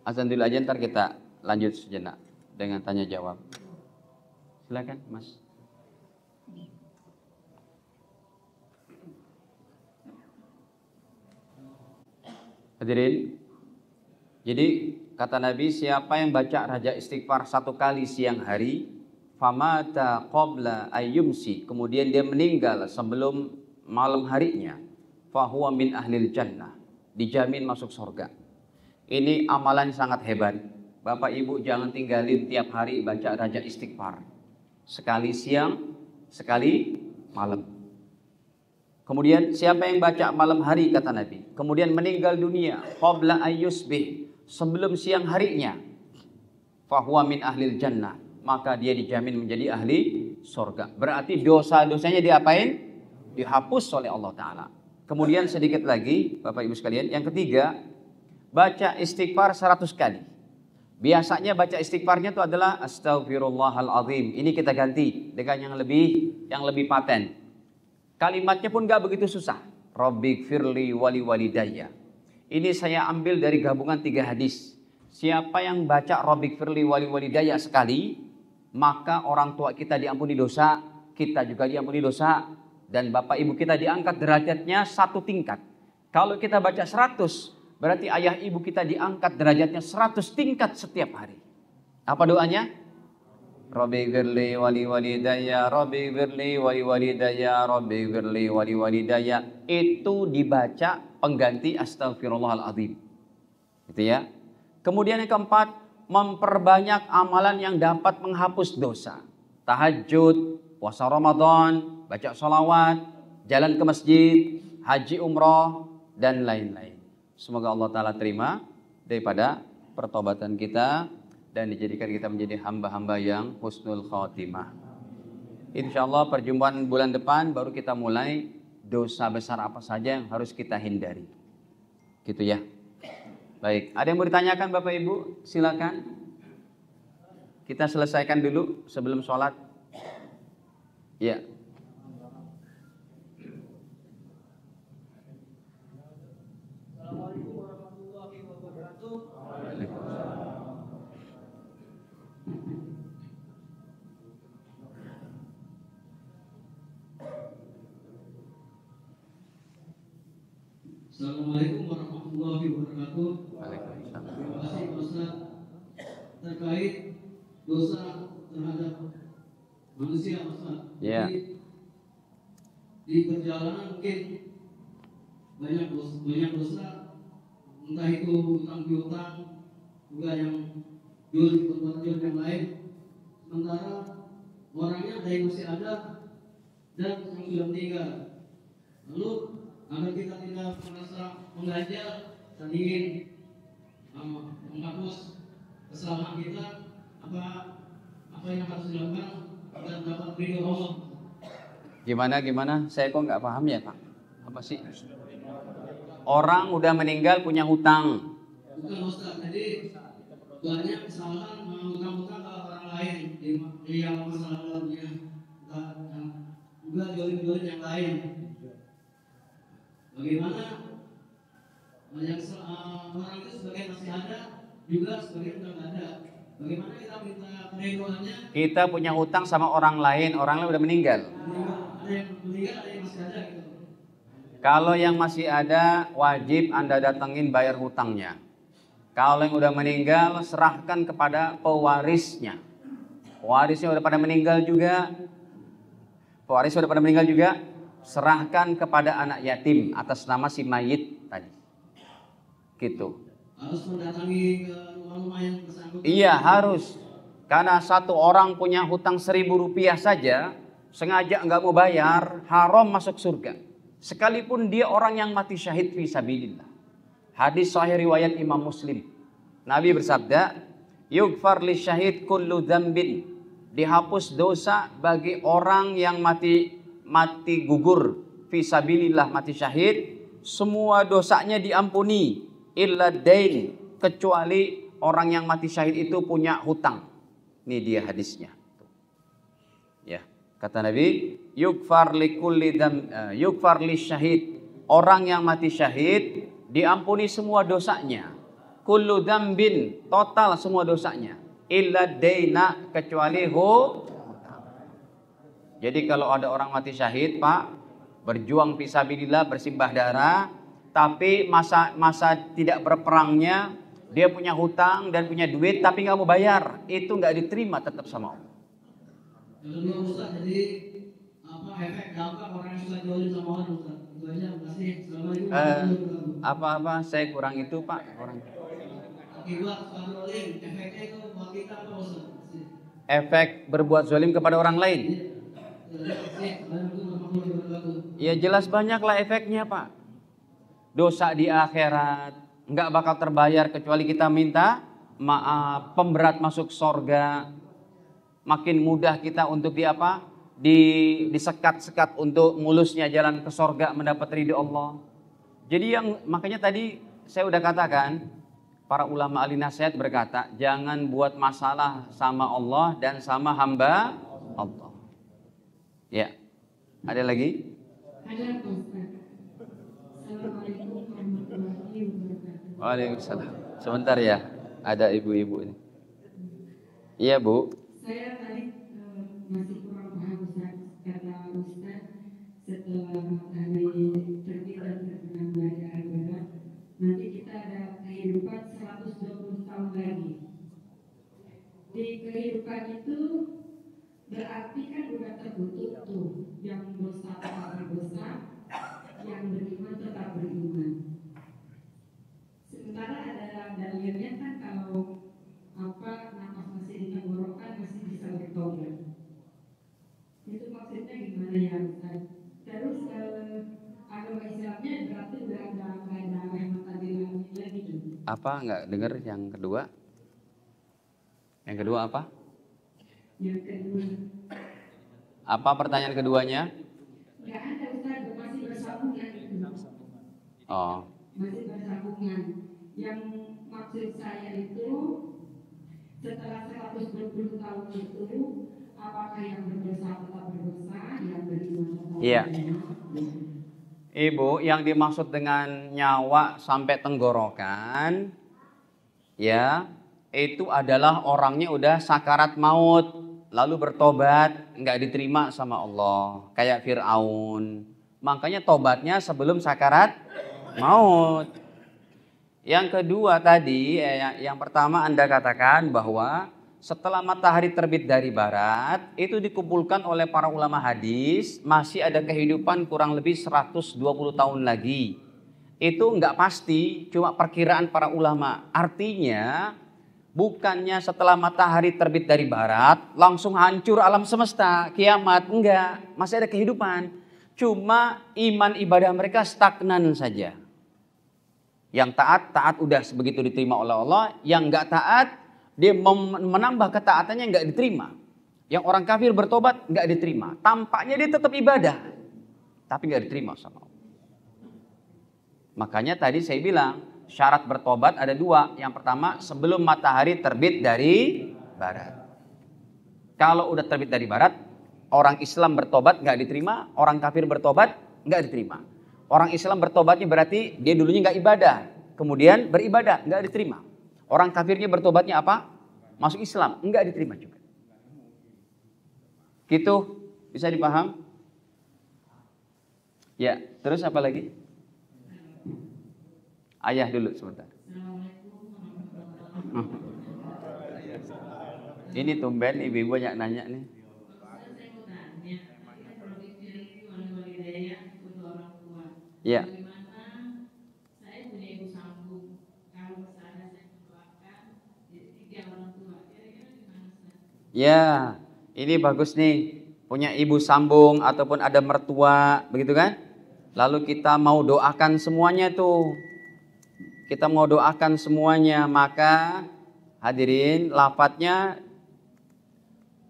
Azan dulu aja, ntar kita lanjut sejenak dengan tanya jawab. Silakan, Mas. Hadirin, jadi kata Nabi, siapa yang baca raja istighfar 1 kali siang hari, famata qabla ayyumsi, kemudian dia meninggal sebelum malam harinya, fahuwa min ahlil jannah, dijamin masuk surga. Ini amalan sangat hebat. Bapak Ibu jangan tinggalin tiap hari baca raja istighfar. Sekali siang, sekali malam. Kemudian siapa yang baca malam hari kata Nabi, kemudian meninggal dunia qabla ayyusbih, sebelum siang harinya, fahuwa min ahlil jannah, maka dia dijamin menjadi ahli surga. Berarti dosa-dosanya diapain? Dihapus oleh Allah Ta'ala. Kemudian sedikit lagi Bapak Ibu sekalian, yang ketiga, baca istighfar 100 kali. Biasanya baca istighfarnya itu adalah astaghfirullahaladzim. Ini kita ganti dengan yang lebih paten. Kalimatnya pun gak begitu susah. Rabbighfirli wali walidayya. Ini saya ambil dari gabungan 3 hadis. Siapa yang baca Rabbighfirli wali walidayya sekali, maka orang tua kita diampuni dosa, kita juga diampuni dosa, dan bapak ibu kita diangkat derajatnya 1 tingkat. Kalau kita baca 100, berarti ayah ibu kita diangkat derajatnya 100 tingkat setiap hari. Apa doanya? Rabbighfirli wali walidayya, Rabbighfirli wali walidayya, Rabbighfirli wali walidayya. Itu dibaca pengganti astaghfirullahaladzim. Gitu ya. Kemudian yang keempat, memperbanyak amalan yang dapat menghapus dosa. Tahajud, puasa Ramadan, baca sholawat, jalan ke masjid, haji umroh, dan lain-lain. Semoga Allah Ta'ala terima daripada pertobatan kita dan dijadikan kita menjadi hamba-hamba yang husnul khatimah. Insyaallah perjumpaan bulan depan baru kita mulai dosa besar apa saja yang harus kita hindari. Gitu ya. Baik, ada yang mau ditanyakan Bapak Ibu? Silakan. Kita selesaikan dulu sebelum sholat. Ya. Assalamualaikum warahmatullahi wabarakatuh. Assalamualaikum warahmatullahi wabarakatuh. Terima kasih Pak Ustaz. Terkait dosa terhadap manusia Pak Ustaz. Ya. Di perjalanan mungkin banyak dosa, entah itu hutang piutang, juga yang jual di tempat jual yang lain. Sementara orangnya ada yang masih ada dan yang sudah meninggal. Lalu agar kita tidak merasa mengganjal dan ingin menghapus kesalahan kita, apa yang harus dilakukan agar dapat ridho Allah? Gimana? Saya kok nggak paham ya Pak. Apa sih? Orang udah meninggal punya hutang. Bukan Ustaz, jadi banyak kesalahan menghutang-hutang ke orang lain di yang masalah dalamnya, juga jualin yang lain. Bagaimana yang orang itu sebagian masih ada, juga sebagian sudah nggak ada. Bagaimana kita minta keridoannya? Kita punya hutang sama orang lain udah meninggal. Ada yang meninggal, ada yang masih ada gitu. Kalau yang masih ada, wajib Anda datengin bayar hutangnya. Kalau yang udah meninggal, serahkan kepada pewarisnya. Pewarisnya udah pada meninggal juga. Serahkan kepada anak yatim atas nama si mayit tadi. Gitu. Harus mendatangi ke rumah yang bersangkutan. Iya harus. Karena satu orang punya hutang 1.000 rupiah saja, sengaja nggak mau bayar, haram masuk surga. Sekalipun dia orang yang mati syahid fi sabilillah. Hadis sahih riwayat Imam Muslim. Nabi bersabda, yughfar li syahid kullu dzambin. Dihapus dosa bagi orang yang mati gugur fi sabilillah, mati syahid, semua dosanya diampuni illa dain, kecuali orang yang mati syahid itu punya hutang. Ini dia hadisnya. Ya, kata Nabi, yughfar li syahid, orang yang mati syahid diampuni semua dosanya kullu dzambin, total semua dosanya, illa daina, kecuali hutang. Jadi kalau ada orang mati syahid, Pak, berjuang fisabilillah, bersimbah darah, tapi masa tidak berperangnya dia punya hutang dan punya duit tapi nggak mau bayar, itu nggak diterima tetap sama Allah. Yang kedua Ustaz, jadi efek dampak orang yang suka jolim sama orang Ustaz. Itu aja, makasih. Assalamualaikum. Apa saya kurang itu Pak, kurang. Akibat suka jolim, efeknya itu buat kita apa Ustaz? Efek berbuat zalim kepada orang lain. Ya jelas banyak lah efeknya Pak. Dosa di akhirat nggak bakal terbayar kecuali kita minta maaf. Pemberat masuk sorga, makin mudah kita untuk disekat-sekat untuk mulusnya jalan ke sorga mendapat ridho Allah. Jadi makanya tadi saya udah katakan, para ulama ahli nasihat berkata, jangan buat masalah sama Allah dan sama hamba Allah. Ya, ada lagi? Ada Ustaz. Assalamualaikum warahmatullahi wabarakatuh. Waalaikumsalam. Sebentar ya, ada ibu-ibu ini. Iya Bu. Saya tadi masih kurang paham Ustaz. Kata Ustaz, setelah matahari terbit dan terbenam dari arah barat, nanti kita ada kehidupan 120 tahun lagi. Di kehidupan itu berarti kan udah tertutup tuh, yang dosa tetap berdosa, yang beriman tetap beriman. Sementara ada dalilnya kan kalau nafas masih di tenggorokan masih bisa bertobat. Itu maksudnya gimana ya Ustaz? Terus agama Islamnya berarti udah nggak ada rahmat lagi tuh. Apa nggak dengar yang kedua? Yang kedua apa? Yang kedua, Apa pertanyaan keduanya? nggak ada Ustaz, masih bersambungan itu. Oh, Masih bersambungan. Yang maksud saya itu setelah 120 tahun itu, apakah yang berdosa tetap berdosa, yang beriman tetap Iya. beriman? Ibu, yang dimaksud dengan nyawa sampai tenggorokan, ya, itu adalah orangnya udah sakarat maut, lalu bertobat, nggak diterima sama Allah, kayak Fir'aun. Makanya tobatnya sebelum sakarat maut. Yang kedua tadi, yang pertama Anda katakan bahwa setelah matahari terbit dari barat, itu dikumpulkan oleh para ulama hadis, masih ada kehidupan kurang lebih 120 tahun lagi. Itu nggak pasti, cuma perkiraan para ulama. Artinya, bukannya setelah matahari terbit dari barat, langsung hancur alam semesta, kiamat. Enggak, masih ada kehidupan. Cuma iman ibadah mereka stagnan saja. Yang taat udah begitu diterima oleh Allah. Yang nggak taat, dia menambah ketaatannya nggak diterima. Yang orang kafir bertobat nggak diterima. Tampaknya dia tetap ibadah, tapi nggak diterima sama Allah. Makanya tadi saya bilang syarat bertobat ada dua. Yang pertama sebelum matahari terbit dari barat. Kalau udah terbit dari barat, orang Islam bertobat nggak diterima, orang kafir bertobat nggak diterima. Orang Islam bertobatnya berarti dia dulunya nggak ibadah, kemudian beribadah, nggak diterima. Orang kafirnya bertobatnya apa? Masuk Islam, nggak diterima juga. Gitu, bisa dipaham? Ya, terus apa lagi? Ayah dulu sebentar. Ini tumben ibu-ibu banyak nanya nih. Ya. Saya punya ibu sambung. Kalau misalnya saya mendoakan, jadi 3 orang tua. Kira-kira gimana Ustaz? Ya, ini bagus nih. Punya ibu sambung ataupun ada mertua, begitu kan? Lalu kita mau doakan semuanya tuh. Kita mau doakan semuanya, maka hadirin lafadznya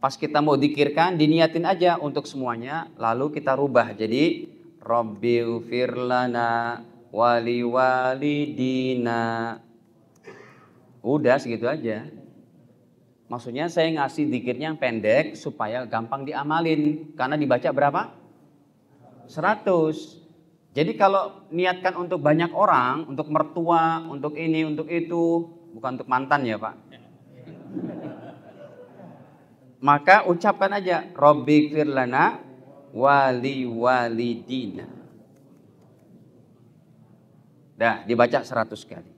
pas kita mau dzikirkan diniatin aja untuk semuanya, lalu kita rubah jadi Rabbighfir lana wali walidina. Udah segitu aja. Maksudnya saya ngasih dzikirnya yang pendek supaya gampang diamalin. Karena dibaca berapa? 100. Jadi kalau niatkan untuk banyak orang, untuk mertua, untuk ini, untuk itu, bukan untuk mantan ya Pak. Maka ucapkan aja Rabbighfir lana wali walidina. Dah dibaca 100 kali.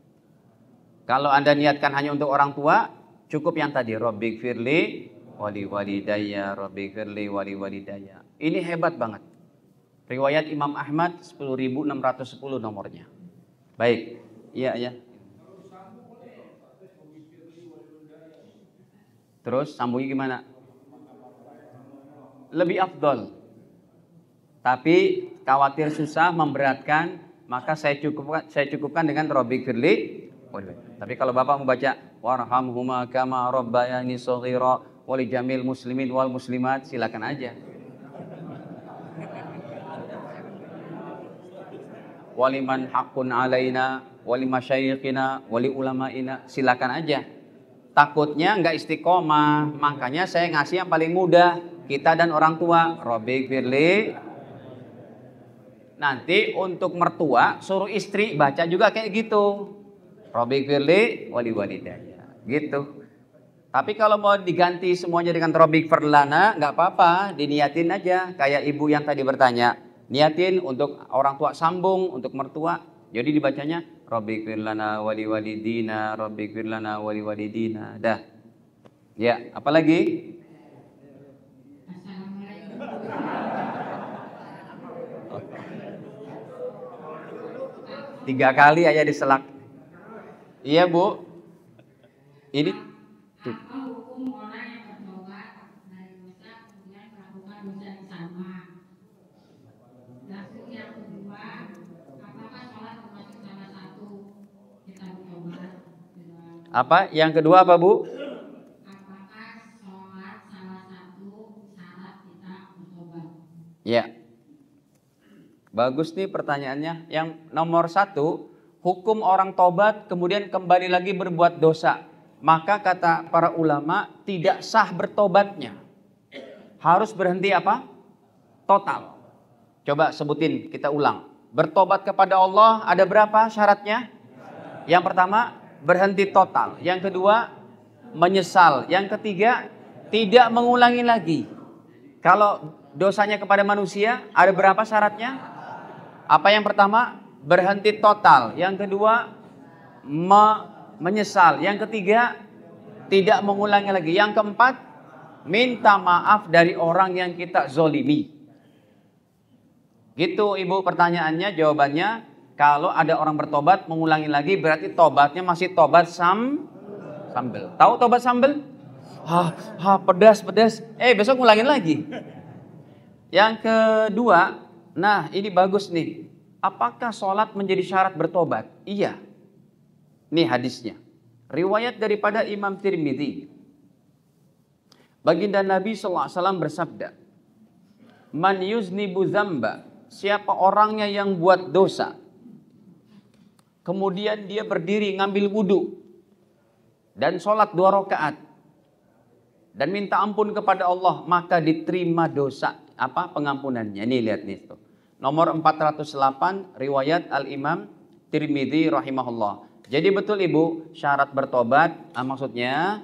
Kalau Anda niatkan hanya untuk orang tua, cukup yang tadi Rabbighfirli wali walidayya, Rabbighfirli wali walidayya. Ini hebat banget. Riwayat Imam Ahmad 10.610 nomornya. Baik. Iya, ya. Terus sambungnya gimana? Lebih afdol. Tapi khawatir susah, memberatkan, maka saya cukupkan dengan Rabbighfirli. Tapi kalau Bapak membaca warhamhuma kama rabbayani shaghira wa li jamil muslimin wal muslimat, silakan aja. Waliman haqqun alaina wali masyayikhina wali ulamaina, silakan aja. Takutnya nggak istiqomah, makanya saya ngasih yang paling mudah, kita dan orang tua. Rabbighfirli. Nanti untuk mertua suruh istri baca juga kayak gitu, Rabbighfirli wali walidayya, gitu. Tapi kalau mau diganti semuanya dengan Rabbighfir lana, nggak apa-apa, diniatin aja. Kayak ibu yang tadi bertanya, niatin untuk orang tua sambung, untuk mertua. Jadi dibacanya Rabbighfir lana wali walidina, Rabbighfir lana wali walidina. Dah. Ya, apalagi? Tiga kali aja diselak. Iya Bu. Ini Apa hukum orang yang bertobat dari dosa kemudian melakukan dosa yang sama? Lalu yang kedua, apakah sholat termasuk salah satu kita bertobat? apa? Yang kedua apa Bu? Apakah sholat salah satu syarat kita bertobat? Ya. Bagus nih pertanyaannya. Yang nomor 1, hukum orang tobat kemudian kembali lagi berbuat dosa. Maka kata para ulama tidak sah bertobatnya. Harus berhenti apa? Total. Coba sebutin, kita ulang. Bertobat kepada Allah ada berapa syaratnya? Yang pertama, berhenti total. Yang kedua, menyesal. Yang ketiga, tidak mengulangi lagi. Kalau dosanya kepada manusia ada berapa syaratnya? Apa yang pertama? Berhenti total. Yang kedua, menyesal. Yang ketiga, tidak mengulangi lagi. Yang keempat, minta maaf dari orang yang kita zolimi. Gitu Ibu pertanyaannya, jawabannya. Kalau ada orang bertobat mengulangi lagi, berarti tobatnya masih tobat sambel. Tahu tobat sambel? Pedas. Besok ngulangin lagi. Yang kedua, nah ini bagus nih. Apakah sholat menjadi syarat bertobat? Iya. Nih hadisnya. Riwayat daripada Imam Tirmidzi. Baginda Nabi SAW bersabda, Man yuznibu zamba, siapa orangnya yang buat dosa, kemudian dia berdiri ngambil wudu dan sholat 2 rakaat dan minta ampun kepada Allah, maka diterima dosa pengampunannya. Ini lihat nih tuh. Nomor 408 riwayat Al-Imam Tirmidzi rahimahullah. Jadi betul Ibu, syarat bertobat maksudnya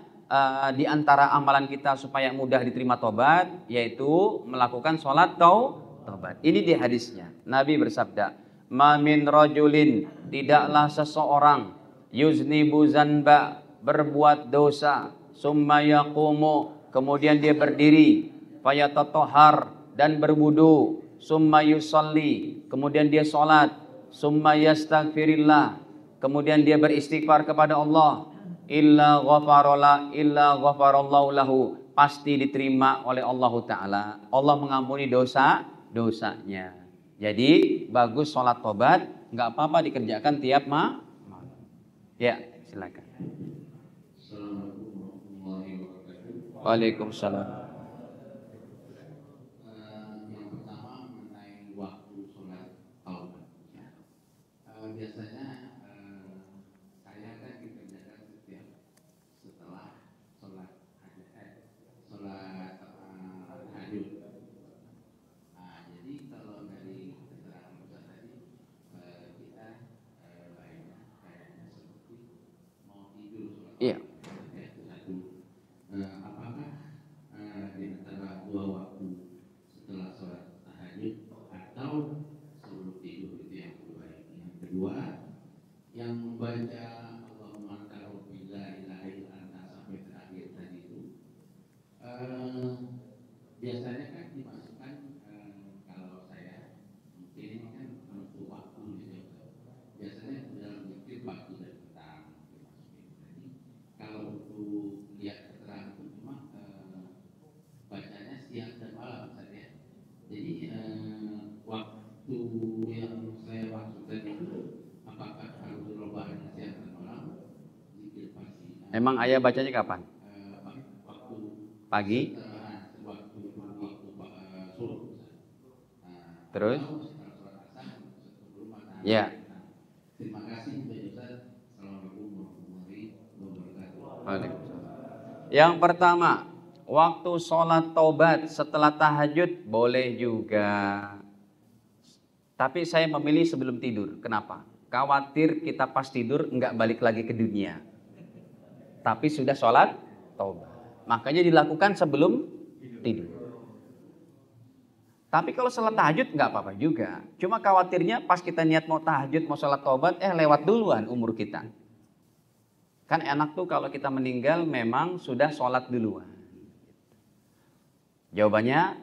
di antara amalan kita supaya mudah diterima tobat yaitu melakukan sholat tobat. Ini di hadisnya. Nabi bersabda, "Ma min rajulin, tidaklah seseorang yuznibu zanba, berbuat dosa, summa yaqumu, kemudian dia berdiri, fayatatohar, dan berwudu, summa yusalli, kemudian dia sholat, summa yastaghfirillah, kemudian dia beristighfar kepada Allah, illa ghafarallahu lahu, pasti diterima oleh Allah Ta'ala. Allah mengampuni dosanya. Jadi bagus sholat tobat, nggak apa-apa dikerjakan tiap malam. Ya, silakan. Waalaikumsalam. Yang pertama mengenai waktu sholat taubat. Biasanya saya kan dikerjakan setiap setelah sholat tahajud. Jadi kalau dari keterangan Ustaz tadi kedua yang membaca Allahumma anta rabbi la ilaha illa anta sampai terakhir tadi itu biasanya kan dimasukkan kalau saya mungkin ini kan menentu waktu gitu. Biasanya dalam zikir waktu dan petang dimasukin. Jadi kalau untuk lihat keterangan itu cuma bacanya siang dan malam saja. Jadi waktu yang saya maksudkan itu apakah harus rebahan siang dan malam? Zikir pasti. Emang ayah bacanya kapan? Waktu Pagi? waktu suruh. Terus? Ya. Terima kasih Pak Ustaz. Assalamualaikum warahmatullahi wabarakatuh. Waalaikumsalam. Yang pertama, waktu sholat taubat setelah tahajud boleh juga. Tapi saya memilih sebelum tidur. Kenapa? Khawatir kita pas tidur nggak balik lagi ke dunia. Tapi sudah sholat taubat. Makanya dilakukan sebelum tidur. Tapi kalau sholat tahajud nggak apa-apa juga. Cuma khawatirnya pas kita niat mau tahajud, mau sholat taubat, lewat duluan umur kita. Kan enak tuh kalau kita meninggal memang sudah sholat duluan. Jawabannya,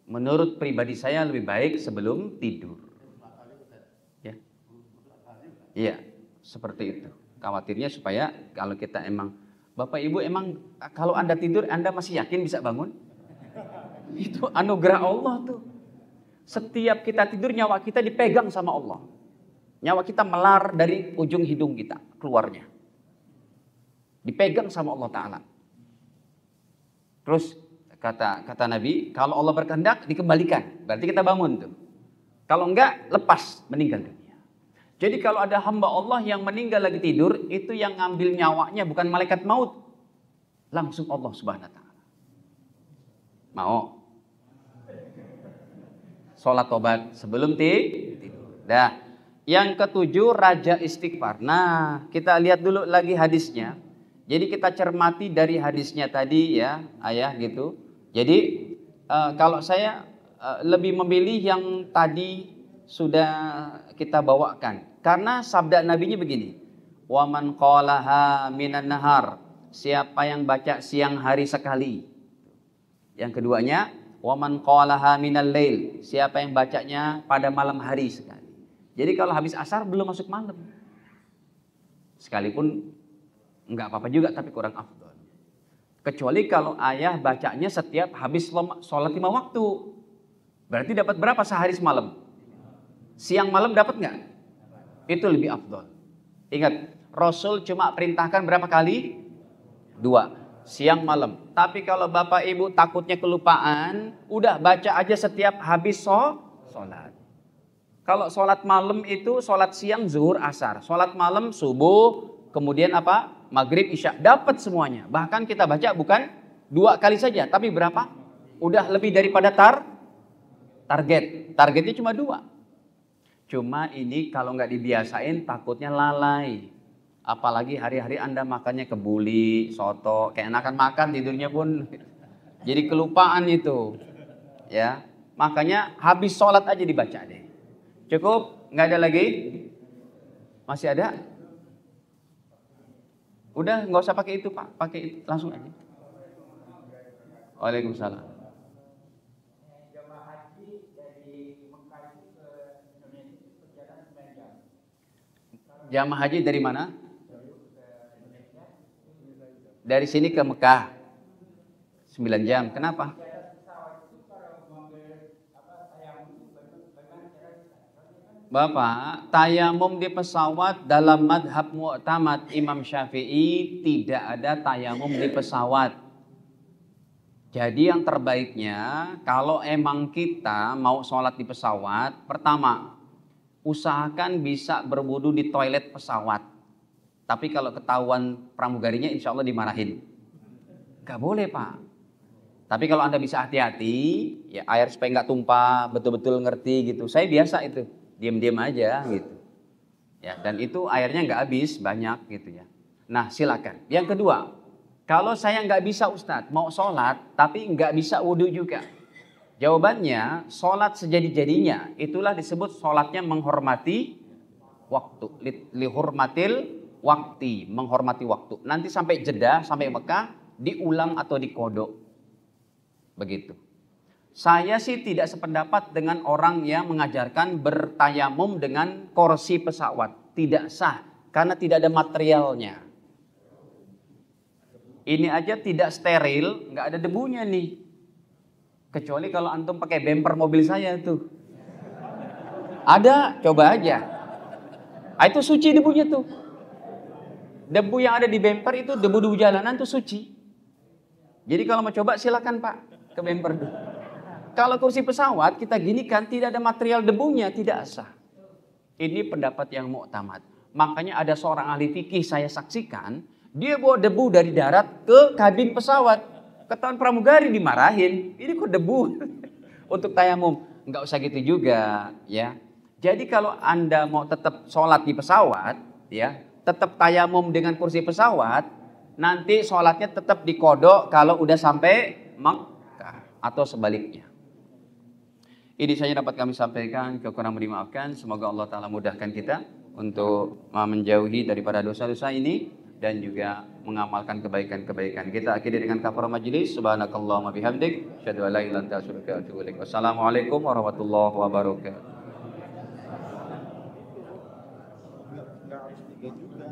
menurut pribadi saya lebih baik sebelum tidur. Ya, iya, seperti itu. Khawatirnya supaya kalau kita emang Bapak Ibu emang kalau Anda tidur Anda masih yakin bisa bangun? Itu anugerah Allah tuh. Setiap kita tidur nyawa kita dipegang sama Allah. Nyawa kita melar dari ujung hidung kita keluarnya. Dipegang sama Allah Ta'ala. Terus kata Nabi, kalau Allah berkehendak dikembalikan. Berarti kita bangun tuh. Kalau enggak lepas meninggal dunia. Jadi kalau ada hamba Allah yang meninggal lagi tidur, itu yang ngambil nyawanya bukan malaikat maut. Langsung Allah Subhanahu wa Ta'ala. Mau? Sholat tobat sebelum tidur. Dah. Yang ketujuh, raja istighfar. Nah, kita lihat dulu lagi hadisnya. Jadi kita cermati dari hadisnya tadi ya, ayah gitu. Jadi kalau saya lebih memilih yang tadi sudah kita bawakan. Karena sabda Nabi-nya begini. Wa man qalaha minan nahar. Siapa yang baca siang hari sekali. Yang keduanya, wa man qalaha minal lail. Siapa yang bacanya pada malam hari sekali. Jadi kalau habis asar belum masuk malam. Sekalipun enggak apa-apa juga tapi kurang afdol. Kecuali kalau ayah bacanya setiap habis sholat 5 waktu. Berarti dapat berapa sehari semalam? Siang malam dapat nggak? Itu lebih afdol. Ingat, Rasul cuma perintahkan berapa kali? 2. Siang malam. Tapi kalau Bapak Ibu takutnya kelupaan, udah baca aja setiap habis sholat. Kalau sholat malam itu sholat siang zuhur asar. Sholat malam subuh, kemudian apa? Maghrib isya. Dapat semuanya. Bahkan kita baca bukan 2 kali saja. Tapi berapa? Udah lebih daripada target. Targetnya cuma 2. Cuma ini kalau nggak dibiasain takutnya lalai. Apalagi hari-hari Anda makannya kebuli, soto, kayak enakan makan tidurnya pun jadi kelupaan itu. Ya, makanya habis sholat aja dibaca deh. Cukup? Nggak ada lagi? Masih ada? Udah nggak usah pakai itu Pak, pakai itu, langsung aja. Waalaikumsalam. Jamaah haji dari mana? Dari sini ke Mekah 9 jam. Kenapa? Bapak, tayamum di pesawat dalam madhab mu'tamad Imam Syafi'i tidak ada tayamum di pesawat. Jadi yang terbaiknya kalau emang kita mau sholat di pesawat, pertama usahakan bisa berwudu di toilet pesawat. Tapi kalau ketahuan pramugarinya insya Allah dimarahin. Gak boleh Pak. Tapi kalau Anda bisa hati-hati, ya air supaya nggak tumpah, betul-betul ngerti gitu. Saya biasa itu, diam-diam aja gitu. Ya, dan itu airnya nggak habis, banyak gitu ya. Nah silakan. Yang kedua, kalau saya nggak bisa Ustadz, mau sholat tapi nggak bisa wudu juga. Jawabannya, sholat sejadi-jadinya, itulah disebut sholatnya menghormati waktu, lihurmatil waktu, menghormati waktu. Nanti sampai Jeddah, sampai Mekah diulang atau dikodok. Begitu. Saya sih tidak sependapat dengan orang yang mengajarkan bertayamum dengan kursi pesawat. Tidak sah, karena tidak ada materialnya. Ini aja tidak steril, nggak ada debunya nih. Kecuali kalau antum pakai bumper mobil saya tuh. Ada, coba aja. Itu suci debunya tuh. Debu yang ada di bumper itu, debu-debu jalanan tuh suci. Jadi kalau mau coba silakan Pak, ke bumper dulu. Kalau kursi pesawat kita ginikan tidak ada material debunya, tidak sah. Ini pendapat yang muktamad. Makanya ada seorang ahli fikih saya saksikan, dia bawa debu dari darat ke kabin pesawat. Ketahuan pramugari dimarahin, ini kok debu untuk tayamum. Enggak usah gitu juga, ya. Jadi kalau Anda mau tetap sholat di pesawat, ya, tetap tayamum dengan kursi pesawat, nanti sholatnya tetap dikodok kalau udah sampai Makkah atau sebaliknya. Ini saja dapat kami sampaikan, kekurangan dimaafkan. Semoga Allah Ta'ala mudahkan kita untuk menjauhi daripada dosa-dosa ini dan juga mengamalkan kebaikan-kebaikan. Kita akhiri dengan kafarah majelis. Subhanakallahumma bihamdik, asyhadu an la ilaha illa anta astaghfiruka wa atubu ilaik. Wassalamualaikum warahmatullahi wabarakatuh. Nggak harus 3 juga.